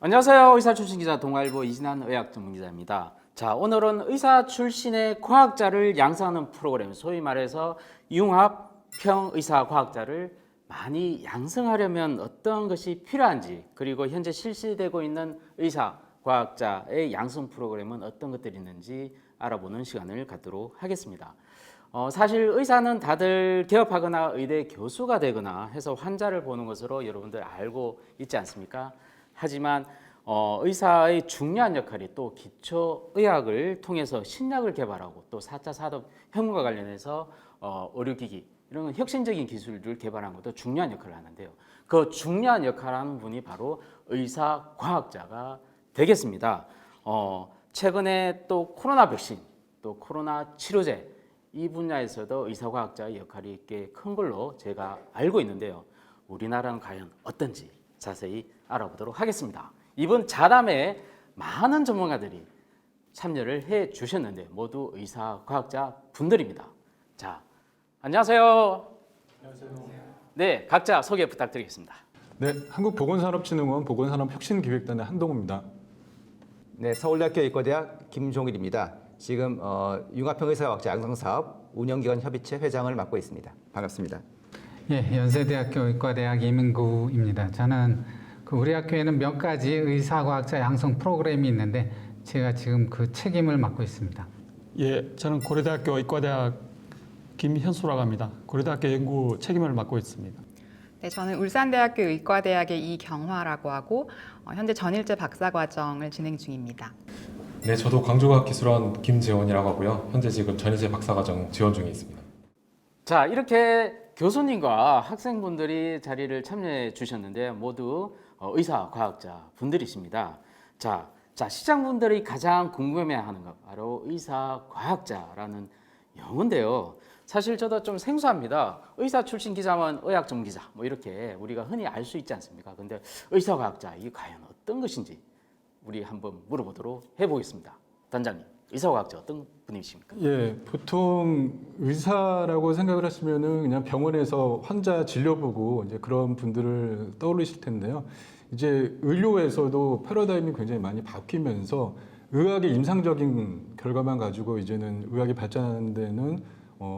안녕하세요. 의사 출신 기자 동아일보 이진한 의학 전문 기자입니다. 자, 오늘은 의사 출신의 과학자를 양성하는 프로그램, 소위 말해서 융합평 의사 과학자를 많이 양성하려면 어떤 것이 필요한지, 그리고 현재 실시되고 있는 의사 과학자의 양성 프로그램은 어떤 것들이 있는지 알아보는 시간을 갖도록 하겠습니다. 사실 의사는 다들 개업하거나 의대 교수가 되거나 해서 환자를 보는 것으로 여러분들 알고 있지 않습니까? 하지만 의사의 중요한 역할이 또 기초의학을 통해서 신약을 개발하고 또 4차 산업혁명과 관련해서 의료기기 이런 혁신적인 기술을 개발한 것도 중요한 역할을 하는데요. 그 중요한 역할을 하는 분이 바로 의사과학자가 되겠습니다. 최근에 또 코로나 백신, 또 코로나 치료제 이 분야에서도 의사과학자의 역할이 꽤 큰 걸로 제가 알고 있는데요. 우리나라는 과연 어떤지 자세히 알아보도록 하겠습니다. 이번 자담에 많은 전문가들이 참여를 해 주셨는데 모두 의사과학자 분들입니다. 자, 안녕하세요. 안녕하세요. 네, 각자 소개 부탁드리겠습니다. 네, 한국보건산업진흥원 보건산업혁신기획단의 한동우입니다. 네, 서울대학교 의과대학 김종일입니다. 지금 융합평 의사과학자 양성사업 운영기관 협의체 회장을 맡고 있습니다. 반갑습니다. 예, 연세대학교 의과대학 이민구입니다. 저는 우리 학교에는 몇 가지 의사과학자 양성 프로그램이 있는데 제가 지금 그 책임을 맡고 있습니다. 예, 저는 고려대학교 의과대학 김현수라고 합니다. 고려대학교 연구 책임을 맡고 있습니다. 네, 저는 울산대학교 의과대학의 이경화라고 하고 현재 전일제 박사과정을 진행 중입니다. 네, 저도 광주과학기술원 김재원이라고 하고요. 현재 지금 전이제 박사과정 지원 중에 있습니다. 자, 이렇게 교수님과 학생분들이 자리를 참여해 주셨는데 모두 의사과학자 분들이십니다. 자, 시청자분들이 가장 궁금해하는 것 바로 의사과학자라는 용어인데요. 사실 저도 좀 생소합니다. 의사 출신 기자면 의학 전문 기자 뭐 이렇게 우리가 흔히 알 수 있지 않습니까? 근데 의사과학자 이게 과연 어떤 것인지 우리 한번 물어보도록 해보겠습니다. 단장님, 의사과학자 어떤 분이십니까? 예, 보통 의사라고 생각을 하시면은 그냥 병원에서 환자 진료 보고 이제 그런 분들을 떠올리실 텐데요. 이제 의료에서도 패러다임이 굉장히 많이 바뀌면서 의학의 임상적인 결과만 가지고 이제는 의학이 발전하는 데는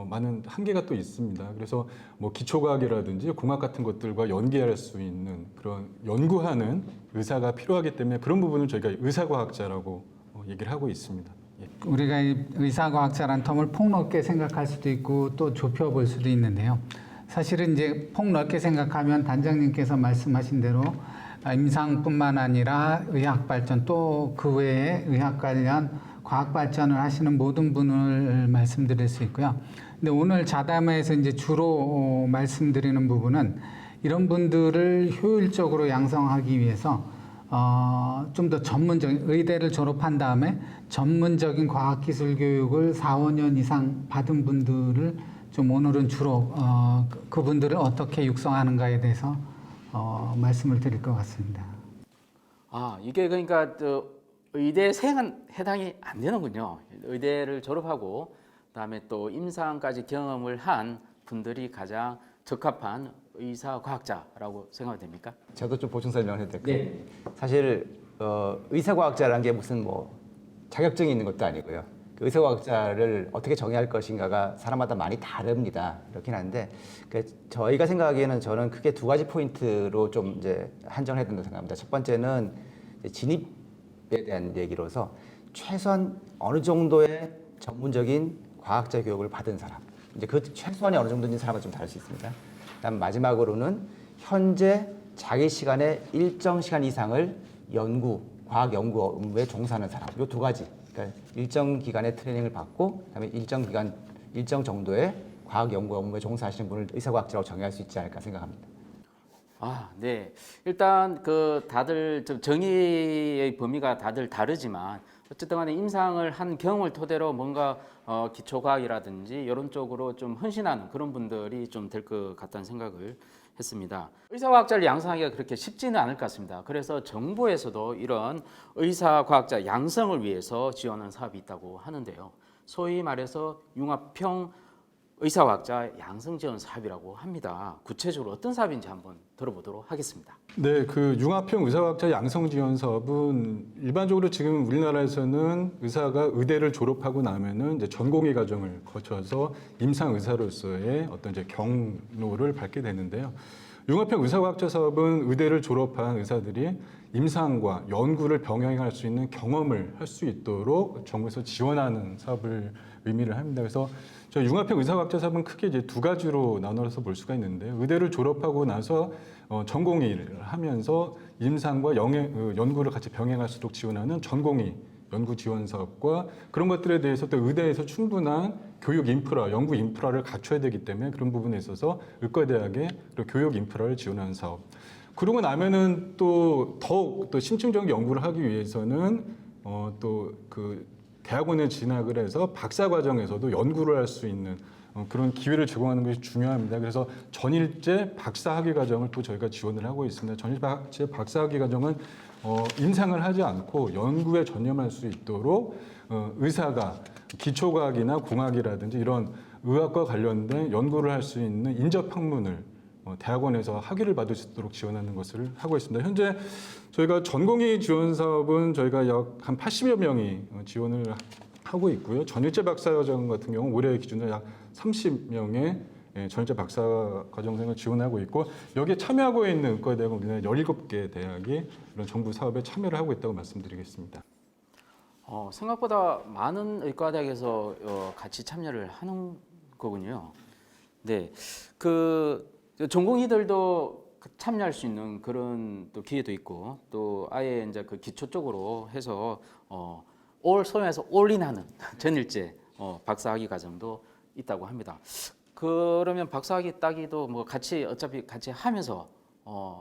많은 한계가 또 있습니다. 그래서 뭐 기초과학이라든지 공학 같은 것들과 연계할 수 있는 그런 연구하는 의사가 필요하기 때문에 그런 부분을 저희가 의사과학자라고 얘기를 하고 있습니다. 예. 우리가 이 의사과학자란 텀을 폭넓게 생각할 수도 있고 또 좁혀볼 수도 있는데요. 사실은 이제 폭넓게 생각하면 단장님께서 말씀하신 대로 임상뿐만 아니라 의학 발전 또 그 외에 의학 관련 과학 발전을 하시는 모든 분을 말씀드릴 수 있고요. 근데 오늘 자담회에서 이제 주로 말씀드리는 부분은 이런 분들을 효율적으로 양성하기 위해서 좀 더 전문적인 의대를 졸업한 다음에 전문적인 과학기술 교육을 4, 5년 이상 받은 분들을 좀 오늘은 주로 그분들을 어떻게 육성하는가에 대해서 말씀을 드릴 것 같습니다. 아, 이게 그러니까 의대생은 해당이 안 되는군요. 의대를 졸업하고 그다음에 또 임상까지 경험을 한 분들이 가장 적합한 의사과학자라고 생각이 됩니까? 저도 좀 보충 설명을 해도 될까요? 네. 사실 의사과학자라는 게 무슨 뭐 자격증이 있는 것도 아니고요. 그 의사과학자를 어떻게 정의할 것인가가 사람마다 많이 다릅니다. 그렇긴 한데 저희가 생각하기에는 저는 크게 두 가지 포인트로 좀 이제 한정해야 된다고 생각합니다. 첫 번째는 진입에 대한 얘기로서 최소한 어느 정도의 전문적인 과학자 교육을 받은 사람. 이제 그 최소한이 어느 정도인지 사람은 좀 다를 수 있습니다. 그다음 마지막으로는 현재 자기 시간의 일정 시간 이상을 과학 연구 업무에 종사하는 사람. 이 두 가지. 그러니까 일정 기간의 트레이닝을 받고 그다음에 일정 정도의 과학 연구 업무에 종사하시는 분을 의사과학자라고 정의할 수 있지 않을까 생각합니다. 아, 네. 일단 다들 좀 정의의 범위가 다들 다르지만 어쨌든 간에 임상을 한 경험을 토대로 뭔가 기초과학이라든지 이런 쪽으로 좀 헌신하는 그런 분들이 좀 될 것 같다는 생각을 했습니다. 의사과학자를 양성하기가 그렇게 쉽지는 않을 것 같습니다. 그래서 정부에서도 이런 의사과학자 양성을 위해서 지원하는 사업이 있다고 하는데요. 소위 말해서 융합평 의사과학자 양성지원 사업이라고 합니다. 구체적으로 어떤 사업인지 한번 들어보도록 하겠습니다. 네, 그 융합형 의사과학자 양성 지원 사업은 일반적으로 지금 우리나라에서는 의사가 의대를 졸업하고 나면은 이제 전공의 과정을 거쳐서 임상 의사로서의 어떤 이제 경로를 밟게 되는데요. 융합형 의사과학자 사업은 의대를 졸업한 의사들이 임상과 연구를 병행할 수 있는 경험을 할 수 있도록 정부에서 지원하는 사업을 의미를 합니다. 그래서 저 융합형 의사과학자 사업은 크게 이제 두 가지로 나눠서 볼 수가 있는데, 의대를 졸업하고 나서 전공의를 하면서 임상과 연구를 같이 병행할 수 있도록 지원하는 전공의 연구 지원 사업과, 그런 것들에 대해서 또 의대에서 충분한 교육 인프라, 연구 인프라를 갖춰야 되기 때문에 그런 부분에 있어서 의과대학의 교육 인프라를 지원하는 사업. 그러고 나면은 또 더욱 또 심층적 연구를 하기 위해서는 또 그 대학원에 진학을 해서 박사 과정에서도 연구를 할 수 있는 그런 기회를 제공하는 것이 중요합니다. 그래서 전일제 박사학위 과정을 또 저희가 지원을 하고 있습니다. 전일제 박사학위 과정은 임상을 하지 않고 연구에 전념할 수 있도록 의사가 기초과학이나 공학이라든지 이런 의학과 관련된 연구를 할 수 있는 인접 학문을 대학원에서 학위를 받을 수 있도록 지원하는 것을 하고 있습니다. 현재 저희가 전공의 지원 사업은 저희가 약 한 80여 명이 지원을 하고 있고요. 전일제 박사과정 같은 경우 올해 기준으로 약 30명의 전일제 박사과정생을 지원하고 있고, 여기에 참여하고 있는 의과대학은 우리나라 17개 대학이 이런 정부 사업에 참여를 하고 있다고 말씀드리겠습니다. 생각보다 많은 의과대학에서 같이 참여를 하는 거군요. 네, 그 전공의들도 참여할 수 있는 그런 또 기회도 있고, 또 아예 이제 그 기초 쪽으로 해서 소위 말해서 올인하는 전일제 박사학위 과정도 있다고 합니다. 그러면 박사학위 따기도 뭐 어차피 같이 하면서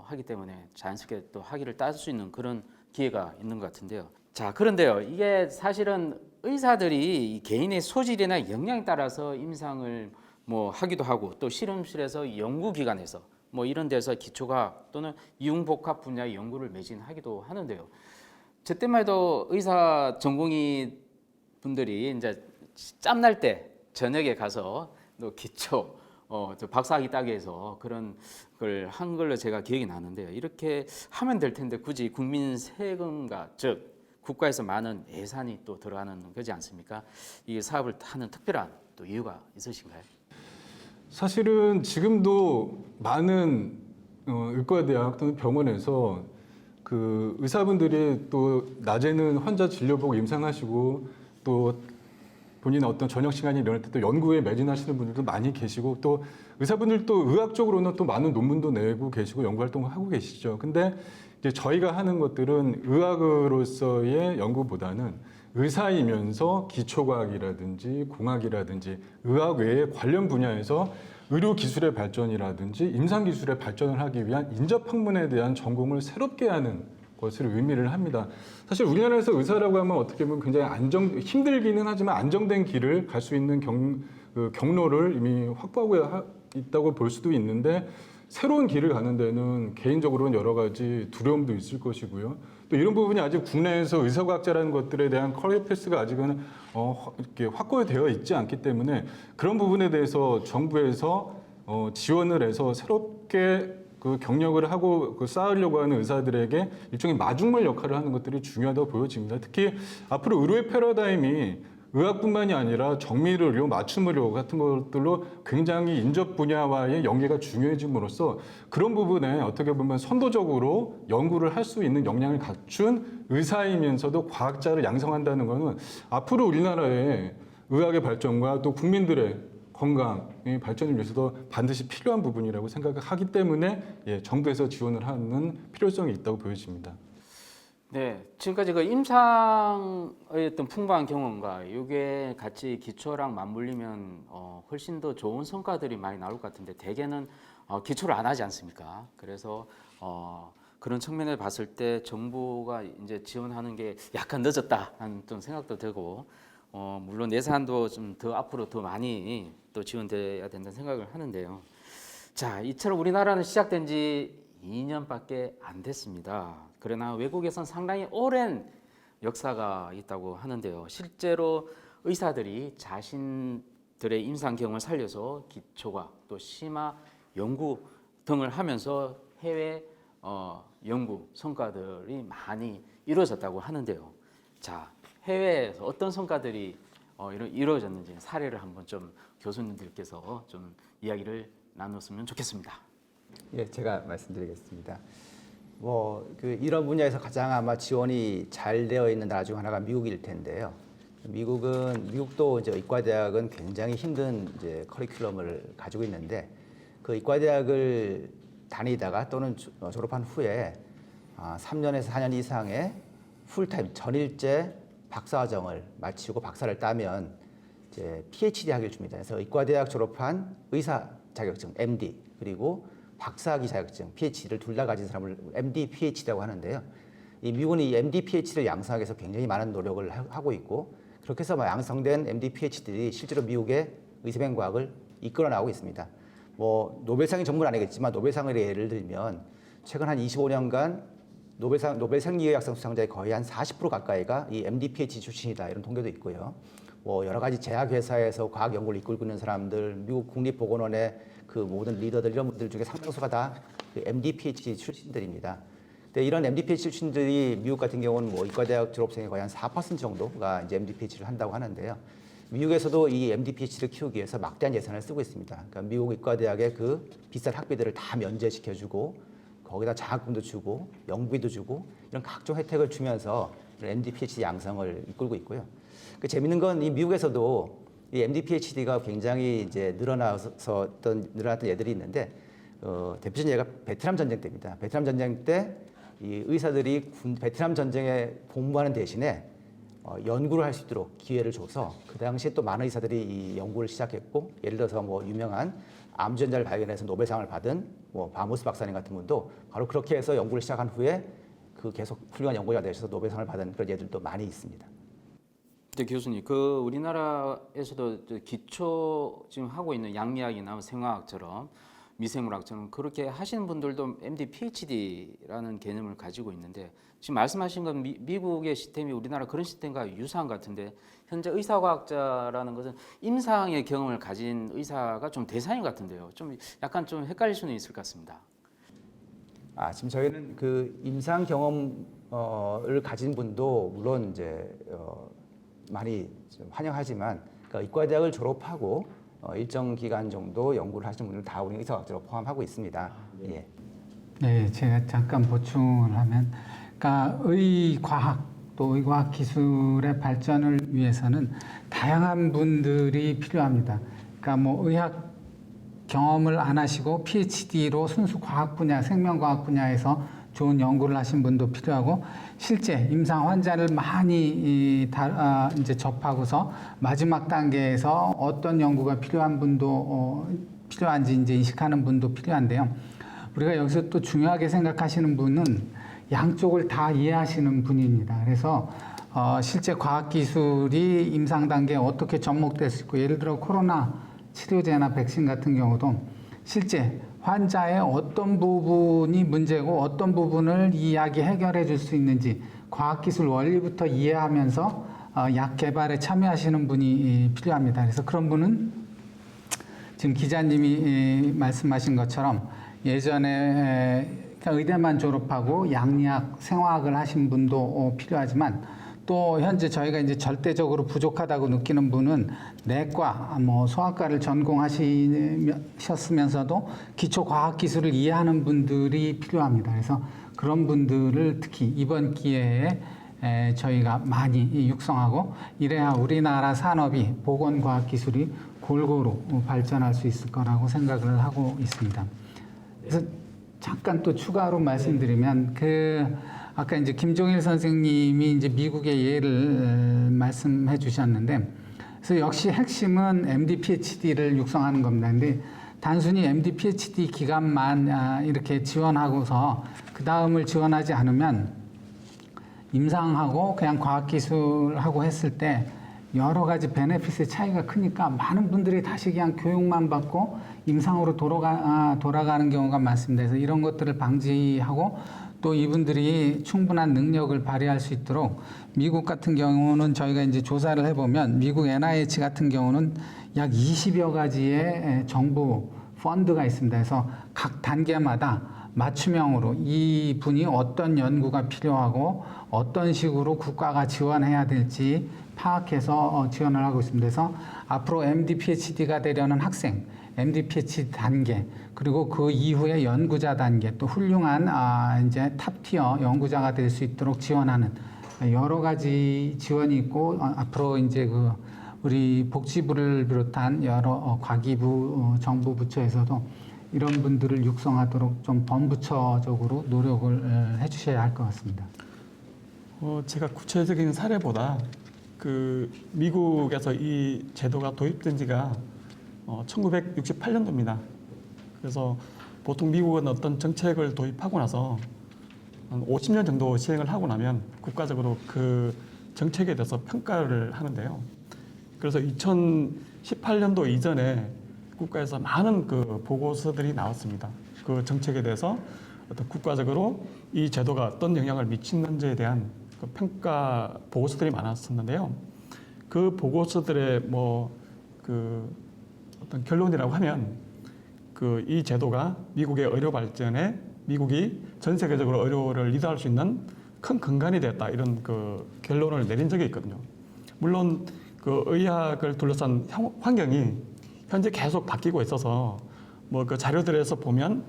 하기 때문에 자연스럽게 또 학위를 딸 수 있는 그런 기회가 있는 것 같은데요. 자, 그런데요, 이게 사실은 의사들이 개인의 소질이나 역량에 따라서 임상을 뭐 하기도 하고, 또 실험실에서 연구기관에서 뭐 이런 데서 기초과학 또는 이용복합 분야의 연구를 매진하기도 하는데요. 저 때만 해도 의사 전공의 분들이 이제 짬날 때 저녁에 가서 또 기초 저 박사학위 따기 위해서 그런 걸 한 걸로 제가 기억이 나는데요. 이렇게 하면 될 텐데 굳이 국민 세금과 즉 국가에서 많은 예산이 또 들어가는 거지 않습니까? 이 사업을 하는 특별한 또 이유가 있으신가요? 사실은 지금도 많은 의과대학 또는 병원에서 그 의사분들이 또 낮에는 환자 진료보고 임상하시고, 또 본인의 어떤 저녁 시간이 일어날 때 또 연구에 매진하시는 분들도 많이 계시고, 또 의사분들도 의학적으로는 또 많은 논문도 내고 계시고 연구 활동을 하고 계시죠. 근데 이제 저희가 하는 것들은 의학으로서의 연구보다는 의사이면서 기초과학이라든지 공학이라든지 의학 외의 관련 분야에서 의료기술의 발전이라든지 임상기술의 발전을 하기 위한 인접학문에 대한 전공을 새롭게 하는 것을 의미를 합니다. 사실 우리나라에서 의사라고 하면 어떻게 보면 굉장히 힘들기는 하지만 안정된 길을 갈 수 있는 경로를 이미 확보하고 있다고 볼 수도 있는데, 새로운 길을 가는 데는 개인적으로는 여러 가지 두려움도 있을 것이고요. 또 이런 부분이 아직 국내에서 의사과학자라는 것들에 대한 커리어 패스가 아직은 이렇게 확고되어 있지 않기 때문에 그런 부분에 대해서 정부에서 지원을 해서 새롭게 그 경력을 하고 쌓으려고 하는 의사들에게 일종의 마중물 역할을 하는 것들이 중요하다고 보여집니다. 특히 앞으로 의료의 패러다임이 의학뿐만이 아니라 정밀 의료, 맞춤 의료 같은 것들로 굉장히 인접 분야와의 연계가 중요해짐으로써 그런 부분에 어떻게 보면 선도적으로 연구를 할 수 있는 역량을 갖춘 의사이면서도 과학자를 양성한다는 것은 앞으로 우리나라의 의학의 발전과 또 국민들의 건강의 발전을 위해서도 반드시 필요한 부분이라고 생각하기 때문에 정부에서 지원을 하는 필요성이 있다고 보여집니다. 네, 지금까지 그 임상의 어떤 풍부한 경험과 이게 같이 기초랑 맞물리면 훨씬 더 좋은 성과들이 많이 나올 것 같은데, 대개는 기초를 안 하지 않습니까? 그래서 그런 측면에 봤을 때 정부가 이제 지원하는 게 약간 늦었다는 좀 생각도 들고, 물론 예산도 좀 더 앞으로 더 많이 또 지원돼야 된다는 생각을 하는데요. 자, 이처럼 우리나라는 시작된 지 2년밖에 안 됐습니다. 그러나 외국에선 상당히 오랜 역사가 있다고 하는데요. 실제로 의사들이 자신의 의사들의 임상 경험을 살려서 기초과학 또 심화 연구 등을 하면서 해외 연구 성과들이 많이 이루어졌다고 하는데요. 자, 해외에서 어떤 성과들이 이루어졌는지 사례를 한번 좀 교수님들께서 좀 이야기를 나눴으면 좋겠습니다. 예, 제가 말씀드리겠습니다. 이런 분야에서 가장 아마 지원이 잘 되어 있는 나라 중 하나가 미국일 텐데요. 미국도 이제 의과대학은 굉장히 힘든 이제 커리큘럼을 가지고 있는데 그 의과대학을 다니다가 또는 졸업한 후에 3년에서 4년 이상의 풀타임 전일제 박사과정을 마치고 박사를 따면 이제 PhD 학위를 줍니다. 그래서 의과대학 졸업한 의사 자격증 MD 그리고 박사학위 자격증 PhD를 둘 다 가진 사람을 MD, PhD라고 하는데요. 이 미국은 이 MD, PhD를 양성하기 위해서 굉장히 많은 노력을 하고 있고 그렇게 해서 양성된 MD, PhD들이 실제로 미국의 의사병과학을 이끌어 나가고 있습니다. 노벨상이 전부는 아니겠지만 노벨상을 예를 들면 최근 한 25년간 노벨 생리의학상 수상자의 거의 한 40% 가까이가 이 MD, PhD 출신이다 이런 통계도 있고요. 여러 가지 제약회사에서 과학 연구를 이끌고 있는 사람들, 미국 국립보건원의 그 모든 리더들 이런 분들 중에 상당수가 다 그 MD, PhD 출신들입니다. 근데 이런 MD, PhD 출신들이 미국 같은 경우는 의과대학 졸업생의 거의 한 4% 정도가 이제 MD, PhD를 한다고 하는데요. 미국에서도 이 MD, PhD를 키우기 위해서 막대한 예산을 쓰고 있습니다. 그러니까 미국 의과대학의 그 비싼 학비들을 다 면제시켜주고 거기다 장학금도 주고 연구비도 주고 이런 각종 혜택을 주면서 MD, PhD 양성을 이끌고 있고요. 그 재밌는 건 이 미국에서도 이 MD, PhD가 굉장히 이제 늘어났던 예들이 있는데 대표적인 예가 베트남 전쟁 때입니다. 베트남 전쟁 때 이 의사들이 베트남 전쟁에 복무하는 대신에 연구를 할 수 있도록 기회를 줘서 그 당시에 또 많은 의사들이 이 연구를 시작했고 예를 들어서 유명한 암주전자를 발견해서 노벨상을 받은 바모스 박사님 같은 분도 바로 그렇게 해서 연구를 시작한 후에 그 계속 훌륭한 연구자가 되셔서 노벨상을 받은 그런 예들도 많이 있습니다. 근데 교수님, 우리나라에서도 기초 지금 하고 있는 양리학이나 생화학처럼 미생물학처럼 그렇게 하시는 분들도 MD, PhD라는 개념을 가지고 있는데 지금 말씀하신 건 미국의 시스템이 우리나라 그런 시스템과 유사한 것 같은데 현재 의사과학자라는 것은 임상의 경험을 가진 의사가 좀 대상인 것 같은데요. 좀 약간 좀 헷갈릴 수는 있을 것 같습니다. 지금 저희는 그 임상 경험을 가진 분도 물론 이제 많이 좀 환영하지만 그러니까 의과대학을 졸업하고 일정 기간 정도 연구를 하시는 분들 다 우리 의사과학자로 포함하고 있습니다. 예. 네, 제가 잠깐 보충을 하면, 그러니까 의과학 또 의과학 기술의 발전을 위해서는 다양한 분들이 필요합니다. 그러니까 의학 경험을 안 하시고 PhD로 순수 과학 분야, 생명과학 분야에서 좋은 연구를 하신 분도 필요하고 실제 임상 환자를 많이 이제 접하고서 마지막 단계에서 어떤 연구가 필요한 분도 필요한지 이제 인식하는 분도 필요한데요. 우리가 여기서 또 중요하게 생각하시는 분은 양쪽을 다 이해하시는 분입니다. 그래서 실제 과학 기술이 임상 단계에 어떻게 접목될 수 있고 예를 들어 코로나 치료제나 백신 같은 경우도 실제 환자의 어떤 부분이 문제고 어떤 부분을 이 약이 해결해 줄 수 있는지 과학기술 원리부터 이해하면서 약 개발에 참여하시는 분이 필요합니다. 그래서 그런 분은 지금 기자님이 말씀하신 것처럼 예전에 의대만 졸업하고 양리학, 생화학을 하신 분도 필요하지만 또 현재 저희가 이제 절대적으로 부족하다고 느끼는 분은 내과, 소아과를 전공하셨으면서도 기초 과학 기술을 이해하는 분들이 필요합니다. 그래서 그런 분들을 특히 이번 기회에 저희가 많이 육성하고 이래야 우리나라 산업이 보건과학 기술이 골고루 발전할 수 있을 거라고 생각을 하고 있습니다. 그래서 잠깐 또 추가로 말씀드리면 아까 이제 김종일 선생님이 이제 미국의 예를 말씀해 주셨는데, 그래서 역시 핵심은 MD, PhD를 육성하는 겁니다. 근데 단순히 MD, PhD 기간만 이렇게 지원하고서 그 다음을 지원하지 않으면 임상하고 그냥 과학기술하고 했을 때 여러 가지 베네핏의 차이가 크니까 많은 분들이 다시 그냥 교육만 받고 임상으로 돌아가는 경우가 많습니다. 그래서 이런 것들을 방지하고 또 이분들이 충분한 능력을 발휘할 수 있도록 미국 같은 경우는 저희가 이제 조사를 해보면 미국 NIH 같은 경우는 약 20여 가지의 정부 펀드가 있습니다. 그래서 각 단계마다 맞춤형으로 이 분이 어떤 연구가 필요하고 어떤 식으로 국가가 지원해야 될지 파악해서 지원을 하고 있습니다. 그래서 앞으로 MD, PhD가 되려는 학생, MD, PhD 단계, 그리고 그 이후에 연구자 단계, 또 훌륭한 이제 탑티어 연구자가 될 수 있도록 지원하는 여러 가지 지원이 있고 앞으로 이제 그 우리 복지부를 비롯한 여러 과기부, 정부 부처에서도 이런 분들을 육성하도록 좀 범부처적으로 노력을 해주셔야 할 것 같습니다. 제가 구체적인 사례보다 그 미국에서 이 제도가 도입된 지가 1968년도입니다. 그래서 보통 미국은 어떤 정책을 도입하고 나서 한 50년 정도 시행을 하고 나면 국가적으로 그 정책에 대해서 평가를 하는데요. 그래서 2018년도 이전에 국가에서 많은 그 보고서들이 나왔습니다. 그 정책에 대해서 어떤 국가적으로 이 제도가 어떤 영향을 미치는지에 대한 그 평가 보고서들이 많았었는데요. 그 보고서들의 그 어떤 결론이라고 하면 그 이 제도가 미국의 의료 발전에 미국이 전 세계적으로 의료를 리드할 수 있는 큰 근간이 됐다 이런 그 결론을 내린 적이 있거든요. 물론 그 의학을 둘러싼 환경이 현재 계속 바뀌고 있어서 그 자료들에서 보면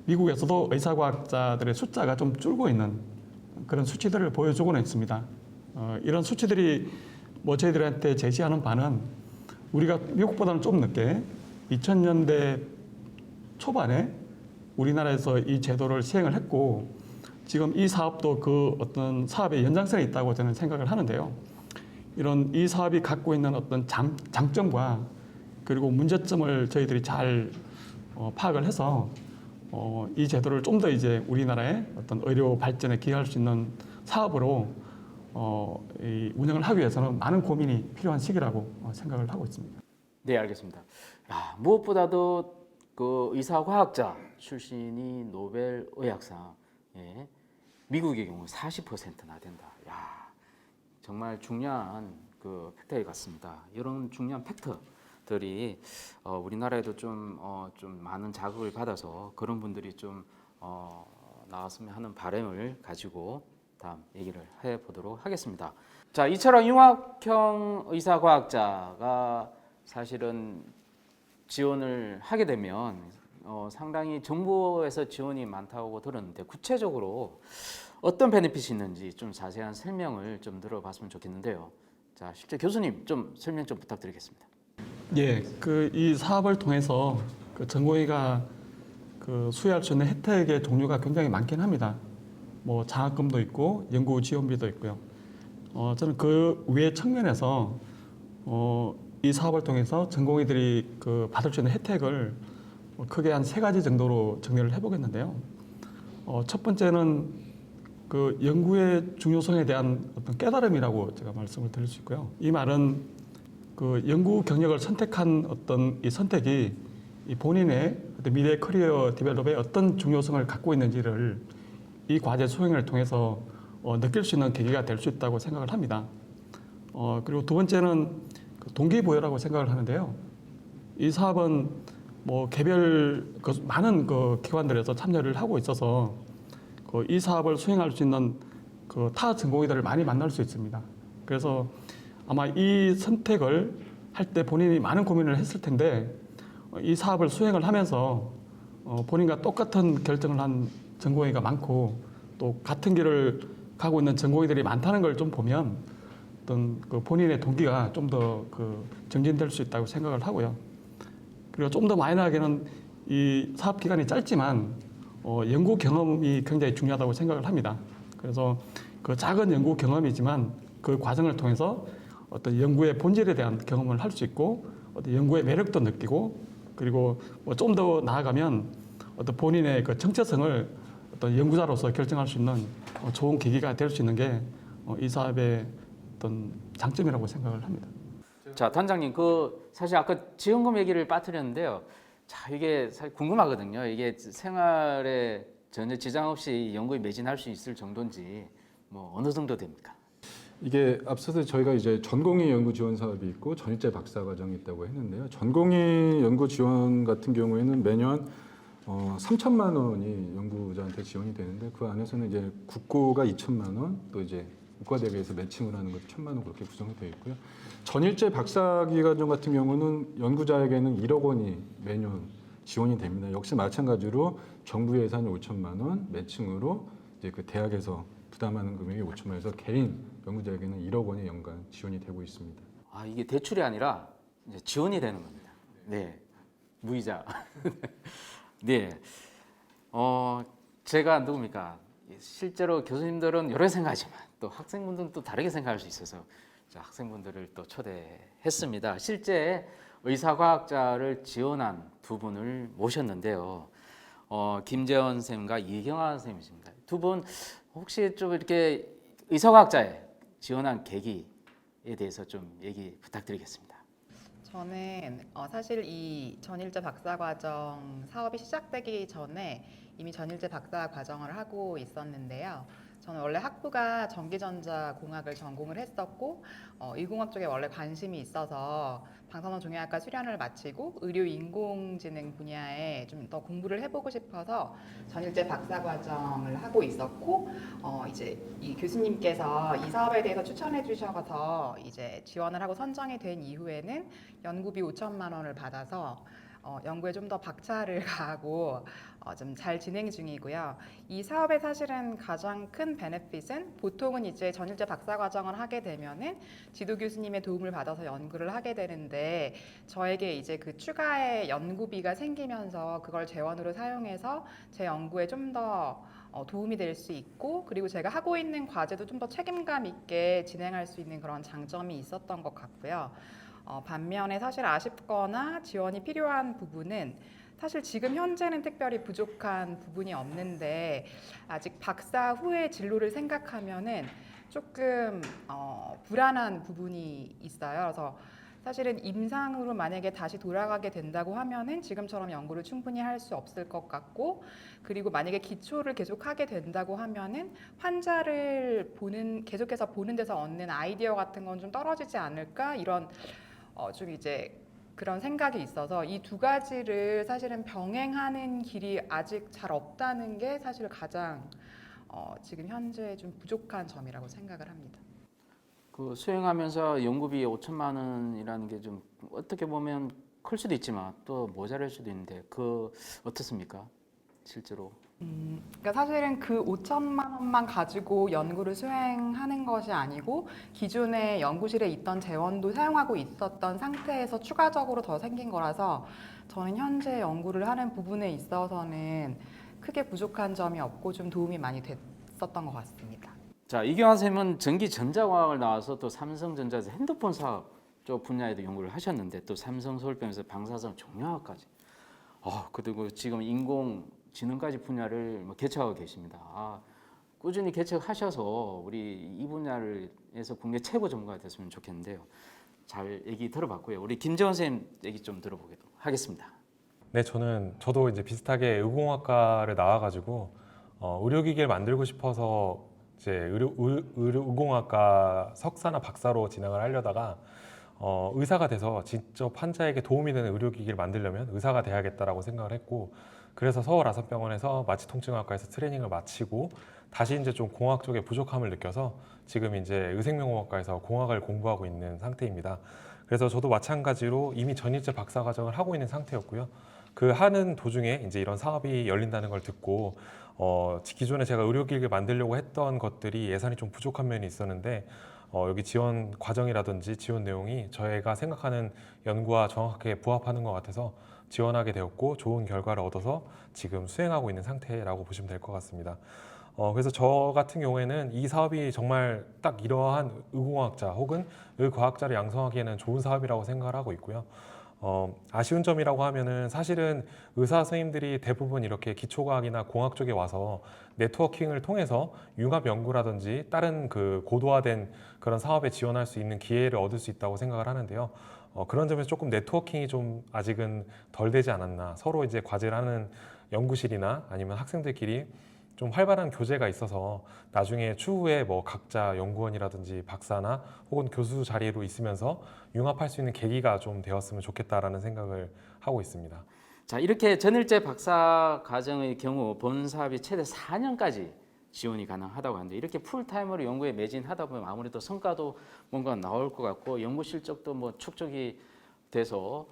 미국에서도 의사과학자들의 숫자가 좀 줄고 있는 그런 수치들을 보여주고는 있습니다. 이런 수치들이 저희들한테 제시하는 바는 우리가 미국보다는 좀 늦게 2000년대 초반에 우리나라에서 이 제도를 시행을 했고 지금 이 사업도 그 어떤 사업의 연장선에 있다고 저는 생각을 하는데요. 이런 이 사업이 갖고 있는 어떤 장점과 그리고 문제점을 저희들이 잘 파악을 해서 이 제도를 좀 더 이제 우리나라의 어떤 의료 발전에 기여할 수 있는 사업으로 이 운영을 하기 위해서는 많은 고민이 필요한 시기라고 생각을 하고 있습니다. 네, 알겠습니다. 무엇보다도 그 의사과학자 출신이 노벨 의학상, 미국의 경우 40%나 된다. 정말 중요한 그 팩터에 같습니다. 이런 중요한 팩터들이 우리나라에도 좀 많은 자극을 받아서 그런 분들이 좀 나왔으면 하는 바람을 가지고 다음 얘기를 해보도록 하겠습니다. 자, 이처럼 융합형 의사과학자가 사실은 지원을 하게 되면 상당히 정부에서 지원이 많다고 들었는데 구체적으로 어떤 베네핏이 있는지 좀 자세한 설명을 좀 들어봤으면 좋겠는데요. 자, 실제 교수님 좀 설명 좀 부탁드리겠습니다. 예, 그 이 사업을 통해서 그 전공의가 그 수여할 수 있는 혜택의 종류가 굉장히 많긴 합니다. 장학금도 있고 연구 지원비도 있고요. 저는 그 외 측면에서 이 사업을 통해서 전공의들이 그 받을 수 있는 혜택을 크게 한 3가지 정도로 정리를 해보겠는데요. 첫 번째는 그 연구의 중요성에 대한 어떤 깨달음이라고 제가 말씀을 드릴 수 있고요. 이 말은 그 연구 경력을 선택한 어떤 이 선택이 이 본인의 어떤 미래 커리어 디벨롭에 어떤 중요성을 갖고 있는지를 이 과제 수행을 통해서 느낄 수 있는 계기가 될 수 있다고 생각을 합니다. 그리고 두 번째는 그 동기부여라고 생각을 하는데요. 이 사업은 개별 많은 그 기관들에서 참여를 하고 있어서 이 사업을 수행할 수 있는 그 타 전공의들을 많이 만날 수 있습니다. 그래서 아마 이 선택을 할 때 본인이 많은 고민을 했을 텐데 이 사업을 수행을 하면서 본인과 똑같은 결정을 한 전공의가 많고 또 같은 길을 가고 있는 전공의들이 많다는 걸 좀 보면 어떤 그 본인의 동기가 좀 더 그 정진될 수 있다고 생각을 하고요. 그리고 좀 더 마이너하게는 이 사업 기간이 짧지만 연구 경험이 굉장히 중요하다고 생각을 합니다. 그래서 그 작은 연구 경험이지만 그 과정을 통해서 어떤 연구의 본질에 대한 경험을 할 수 있고 어떤 연구의 매력도 느끼고 그리고 좀 더 나아가면 어떤 본인의 그 정체성을 어떤 연구자로서 결정할 수 있는 좋은 계기가 될 수 있는 게 이 사업의 어떤 장점이라고 생각을 합니다. 자, 단장님, 그 사실 아까 지원금 얘기를 빠뜨렸는데요. 자, 이게 사실 궁금하거든요. 이게 생활에 전혀 지장 없이 연구에 매진할 수 있을 정도인지 어느 정도 됩니까? 이게 앞서서 저희가 이제 전공의 연구 지원 사업이 있고 전일제 박사 과정이 있다고 했는데요. 전공의 연구 지원 같은 경우에는 매년 3천만 원이 연구자한테 지원이 되는데 그 안에서는 이제 국고가 2천만 원, 또 이제 의과대학에서 매칭을 하는 것도 1천만 원 그렇게 구성이 되어 있고요. 전일제 박사학위 과정 같은 경우는 연구자에게는 1억 원이 매년 지원이 됩니다. 역시 마찬가지로 정부 예산이 5천만 원, 매칭으로 이제 그 대학에서 부담하는 금액이 5천만 원에서 개인 연구자에게는 1억 원이 연간 지원이 되고 있습니다. 아, 이게 대출이 아니라 이제 지원이 되는 겁니다. 네, 무이자. 네, 제가 누굽니까? 실제로 교수님들은 여러 생각하지만 또 학생분들은 또 다르게 생각할 수 있어서 자, 학생분들을 또 초대했습니다. 실제 의사과학자를 지원한 두 분을 모셨는데요. 김재원 선생님과 이경아 선생님이십니다. 두 분 혹시 좀 이렇게 의사과학자에 지원한 계기에 대해서 좀 얘기 부탁드리겠습니다. 저는 사실 이 전일제 박사과정 사업이 시작되기 전에 이미 전일제 박사 과정을 하고 있었는데요. 저는 원래 학부가 전기전자공학을 전공을 했었고 의공학 쪽에 원래 관심이 있어서 방사선 종양학과 수련을 마치고 의료인공지능 분야에 좀 더 공부를 해보고 싶어서 전일제 박사 과정을 하고 있었고 이제 이 교수님께서 이 사업에 대해서 추천해 주셔서 이제 지원을 하고 선정이 된 이후에는 연구비 5천만 원을 받아서 연구에 좀 더 박차를 가하고 좀 잘 진행 중이고요. 이 사업의 사실은 가장 큰 베네핏은 보통은 이제 전일제 박사 과정을 하게 되면은 지도 교수님의 도움을 받아서 연구를 하게 되는데 저에게 이제 그 추가의 연구비가 생기면서 그걸 재원으로 사용해서 제 연구에 좀 더 도움이 될 수 있고 그리고 제가 하고 있는 과제도 좀 더 책임감 있게 진행할 수 있는 그런 장점이 있었던 것 같고요. 반면에 사실 아쉽거나 지원이 필요한 부분은 사실 지금 현재는 특별히 부족한 부분이 없는데 아직 박사 후의 진로를 생각하면은 조금 불안한 부분이 있어요. 그래서 사실은 임상으로 만약에 다시 돌아가게 된다고 하면은 지금처럼 연구를 충분히 할 수 없을 것 같고 그리고 만약에 기초를 계속 하게 된다고 하면은 환자를 계속해서 보는 데서 얻는 아이디어 같은 건 좀 떨어지지 않을까 이런 좀 이제 그런 생각이 있어서 이 두 가지를 사실은 병행하는 길이 아직 잘 없다는 게 사실 가장 지금 현재 좀 부족한 점이라고 생각을 합니다. 그 수행하면서 연구비 5천만 원이라는 게 좀 어떻게 보면 클 수도 있지만 또 모자랄 수도 있는데 그 어떻습니까? 실제로. 그러니까 사실은 그 5천만 원만 가지고 연구를 수행하는 것이 아니고 기존에 연구실에 있던 재원도 사용하고 있었던 상태에서 추가적으로 더 생긴 거라서 저는 현재 연구를 하는 부분에 있어서는 크게 부족한 점이 없고 좀 도움이 많이 됐었던 것 같습니다. 자, 이경환 선생님은 전기전자공학을 나와서 또 삼성전자에서 핸드폰 사업 쪽 분야에도 연구를 하셨는데 또 삼성서울병원에서 방사선 종양학까지. 그리고 지금 인공지능까지 분야를 개척하고 계십니다. 꾸준히 개척하셔서 우리 이 분야에서 국내 최고 전문가가 됐으면 좋겠는데요. 잘 얘기 들어봤고요. 우리 김재원 선생님 얘기 좀 들어보도록 하겠습니다. 네, 저도 이제 비슷하게 의공학과를 나와가지고 의료기기를 만들고 싶어서 이제 의공학과 석사나 박사로 진학을 하려다가 의사가 돼서 직접 환자에게 도움이 되는 의료기기를 만들려면 의사가 돼야겠다라고 생각을 했고 그래서 서울 아산병원에서 마취통증학과에서 트레이닝을 마치고 다시 이제 좀 공학 쪽에 부족함을 느껴서 지금 이제 의생명공학과에서 공학을 공부하고 있는 상태입니다. 그래서 저도 마찬가지로 이미 전일제 박사 과정을 하고 있는 상태였고요. 그 하는 도중에 이제 이런 사업이 열린다는 걸 듣고 기존에 제가 의료기기를 만들려고 했던 것들이 예산이 좀 부족한 면이 있었는데 여기 지원 과정이라든지 지원 내용이 저희가 생각하는 연구와 정확하게 부합하는 것 같아서 지원하게 되었고 좋은 결과를 얻어서 지금 수행하고 있는 상태라고 보시면 될 것 같습니다. 그래서 저 같은 경우에는 이 사업이 정말 딱 이러한 의공학자 혹은 의과학자를 양성하기에는 좋은 사업이라고 생각을 하고 있고요. 아쉬운 점이라고 하면은 사실은 의사 선생님들이 대부분 이렇게 기초과학이나 공학 쪽에 와서 네트워킹을 통해서 융합 연구라든지 다른 그 고도화된 그런 사업에 지원할 수 있는 기회를 얻을 수 있다고 생각을 하는데요. 그런 점에서 조금 네트워킹이 좀 아직은 덜 되지 않았나. 서로 이제 과제를 하는 연구실이나 아니면 학생들끼리 좀 활발한 교제가 있어서 나중에 추후에 뭐 각자 연구원이라든지 박사나 혹은 교수 자리로 있으면서 융합할 수 있는 계기가 좀 되었으면 좋겠다라는 생각을 하고 있습니다. 자, 이렇게 전일제 박사 과정의 경우 본 사업이 최대 4년까지 지원이 가능하다고 하는데 이렇게 풀타임으로 연구에 매진하다 보면 아무래도 성과도 뭔가 나올 것 같고 연구 실적도 뭐 축적이 돼서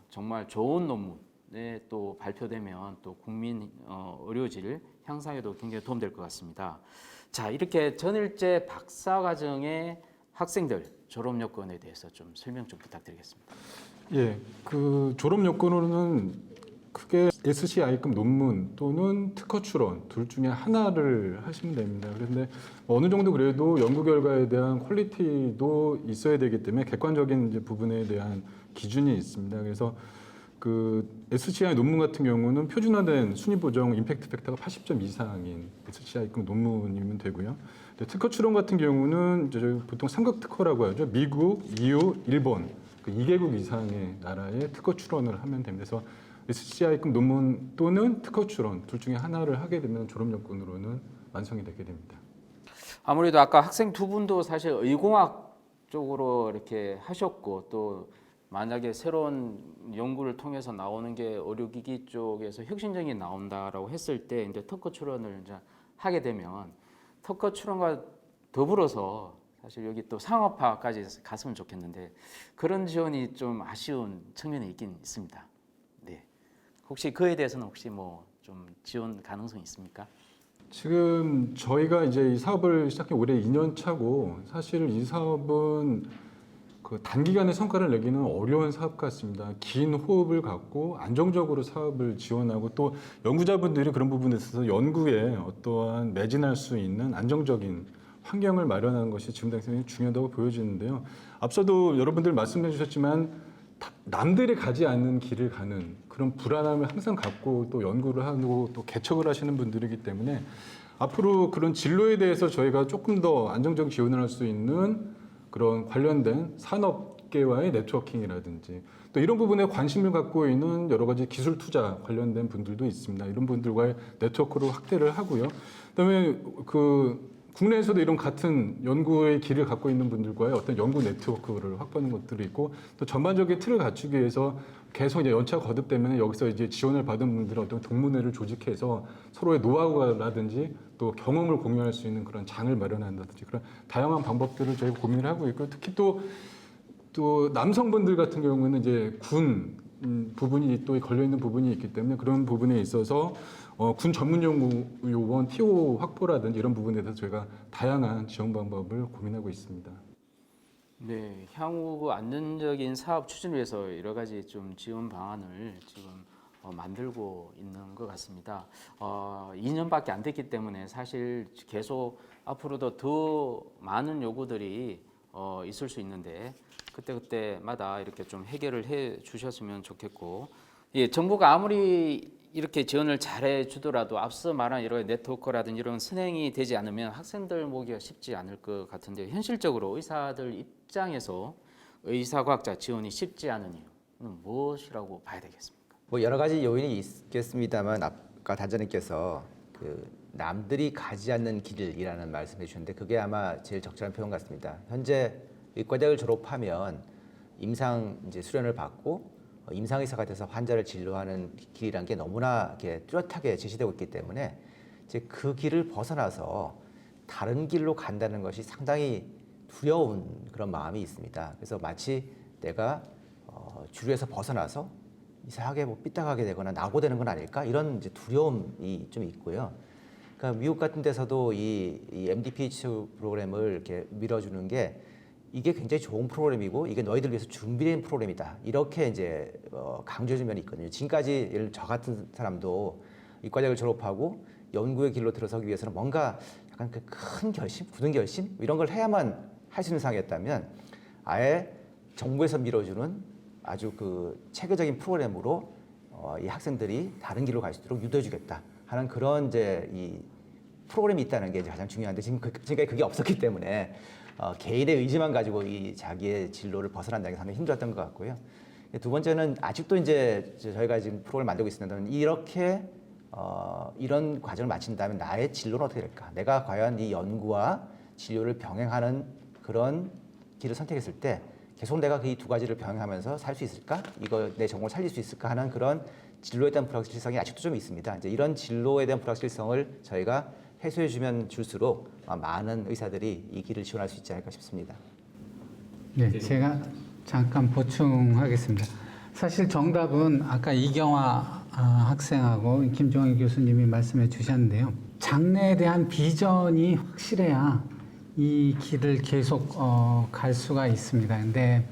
정말 좋은 논문에 또 발표되면 또 국민 의료질 향상에도 굉장히 도움될 것 같습니다. 자, 이렇게 전일제 박사 과정의 학생들 졸업 요건에 대해서 좀 설명 좀 부탁드리겠습니다. 예, 그 졸업 요건으로는 크게 SCI급 논문 또는 특허 출원 둘 중에 하나를 하시면 됩니다. 그런데 어느 정도 그래도 연구 결과에 대한 퀄리티도 있어야 되기 때문에 객관적인 이제 부분에 대한 기준이 있습니다. 그래서 그 SCI 논문 같은 경우는 표준화된 순위 보정 임팩트 팩터가 80점 이상인 SCI급 논문이면 되고요. 근데 특허 출원 같은 경우는 이제 저희 보통 삼각 특허라고 하죠. 미국, EU, 일본 그 2개국 이상의 나라에 특허 출원을 하면 됩니다. 그래서 SCI급 논문 또는 특허 출원 둘 중에 하나를 하게 되면 졸업 요건으로는 완성이 되게 됩니다. 아무래도 아까 학생 두 분도 사실 의공학 쪽으로 이렇게 하셨고 또 만약에 새로운 연구를 통해서 나오는 게 의료기기 쪽에서 혁신적인 나온다라고 했을 때 이제 특허 출원을 이제 하게 되면 특허 출원과 더불어서 사실 여기 또 상업화까지 갔으면 좋겠는데 그런 지원이 좀 아쉬운 측면이 있긴 있습니다. 네, 혹시 그에 대해서는 혹시 뭐 좀 지원 가능성이 있습니까? 지금 저희가 이제 이 사업을 시작해 올해 2년 차고 사실 이 사업은 그 단기간에 성과를 내기는 어려운 사업 같습니다. 긴 호흡을 갖고 안정적으로 사업을 지원하고 또 연구자분들이 그런 부분에 있어서 연구에 어떠한 매진할 수 있는 안정적인 환경을 마련하는 것이 지금 당장에 중요하다고 보여지는데요. 앞서도 여러분들 말씀해 주셨지만 남들이 가지 않는 길을 가는 그런 불안함을 항상 갖고 또 연구를 하고 또 개척을 하시는 분들이기 때문에 앞으로 그런 진로에 대해서 저희가 조금 더 안정적 지원을 할 수 있는 그런 관련된 산업계와의 네트워킹이라든지 또 이런 부분에 관심을 갖고 있는 여러 가지 기술 투자 관련된 분들도 있습니다. 이런 분들과의 네트워크로 확대를 하고요. 그다음에 그 국내에서도 이런 같은 연구의 길을 갖고 있는 분들과의 어떤 연구 네트워크를 확보하는 것들이 있고 또 전반적인 틀을 갖추기 위해서 계속 이제 연차 거듭되면 여기서 이제 지원을 받은 분들은 어떤 동문회를 조직해서 서로의 노하우라든지 또 경험을 공유할 수 있는 그런 장을 마련한다든지 그런 다양한 방법들을 저희가 고민을 하고 있고 특히 또 남성분들 같은 경우는 이제 군 부분이 또 걸려 있는 부분이 있기 때문에 그런 부분에 있어서 군 전문 연구 요원 TO 확보라든지 이런 부분에 대해서 저희가 다양한 지원 방법을 고민하고 있습니다. 네, 향후 안정적인 사업 추진을 위해서 여러 가지 좀 지원 방안을 지금 만들고 있는 것 같습니다. 2년밖에 안 됐기 때문에 사실 계속 앞으로도 더 많은 요구들이 있을 수 있는데 그때마다 이렇게 좀 해결을 해 주셨으면 좋겠고, 예, 정부가 아무리 이렇게 지원을 잘해 주더라도 앞서 말한 여러 네트워크라든지 이런 선행이 되지 않으면 학생들 모기가 쉽지 않을 것 같은데 현실적으로 의사들 입장에서 의사과학자 지원이 쉽지 않은 이유는 무엇이라고 봐야 되겠습니까? 뭐 여러 가지 요인이 있겠습니다만 아까 단장님께서 그 남들이 가지 않는 길이라는 말씀해 주셨는데 그게 아마 제일 적절한 표현 같습니다. 현재 의과대학을 졸업하면 임상 이제 수련을 받고 임상의사가 돼서 환자를 진료하는 길이란 게 너무나 이렇게 뚜렷하게 제시되고 있기 때문에 이제 그 길을 벗어나서 다른 길로 간다는 것이 상당히 두려운 그런 마음이 있습니다. 그래서 마치 내가 주류에서 벗어나서 이상하게 뭐 삐딱하게 되거나 낙오되는 건 아닐까 이런 이제 두려움이 좀 있고요. 그러니까 미국 같은 데서도 이 MD-PhD 프로그램을 이렇게 밀어주는 게 이게 굉장히 좋은 프로그램이고 이게 너희들 위해서 준비된 프로그램이다 이렇게 이제 강조해준 면이 있거든요. 지금까지 예를 저 같은 사람도 의과대학을 졸업하고 연구의 길로 들어서기 위해서는 뭔가 약간 그 큰 결심, 굳은 결심 이런 걸 해야만 할 수 있는 상황이었다면 아예 정부에서 밀어주는 아주 그 체계적인 프로그램으로 이 학생들이 다른 길로 갈 수 있도록 유도해주겠다 하는 그런 이제 이 프로그램이 있다는 게 이제 가장 중요한데 지금까지 그게 없었기 때문에 개인의 의지만 가지고 이 자기의 진로를 벗어난다는 게 상당히 힘들었던 것 같고요. 두 번째는 아직도 이제 저희가 지금 프로그램을 만들고 있습니다만 이렇게 이런 과정을 마친다면 나의 진로는 어떻게 될까? 내가 과연 이 연구와 진료를 병행하는 그런 길을 선택했을 때 계속 내가 그 이 두 가지를 병행하면서 살 수 있을까? 이거 내 전공을 살릴 수 있을까 하는 그런 진로에 대한 불확실성이 아직도 좀 있습니다. 이제 이런 진로에 대한 불확실성을 저희가 해소해주면 줄수록 많은 의사들이 이 길을 지원할 수 있지 않을까 싶습니다. 네, 제가 잠깐 보충하겠습니다. 사실 정답은 아까 이경화 학생하고 김종희 교수님이 말씀해 주셨는데요. 장래에 대한 비전이 확실해야 이 길을 계속 갈 수가 있습니다. 근데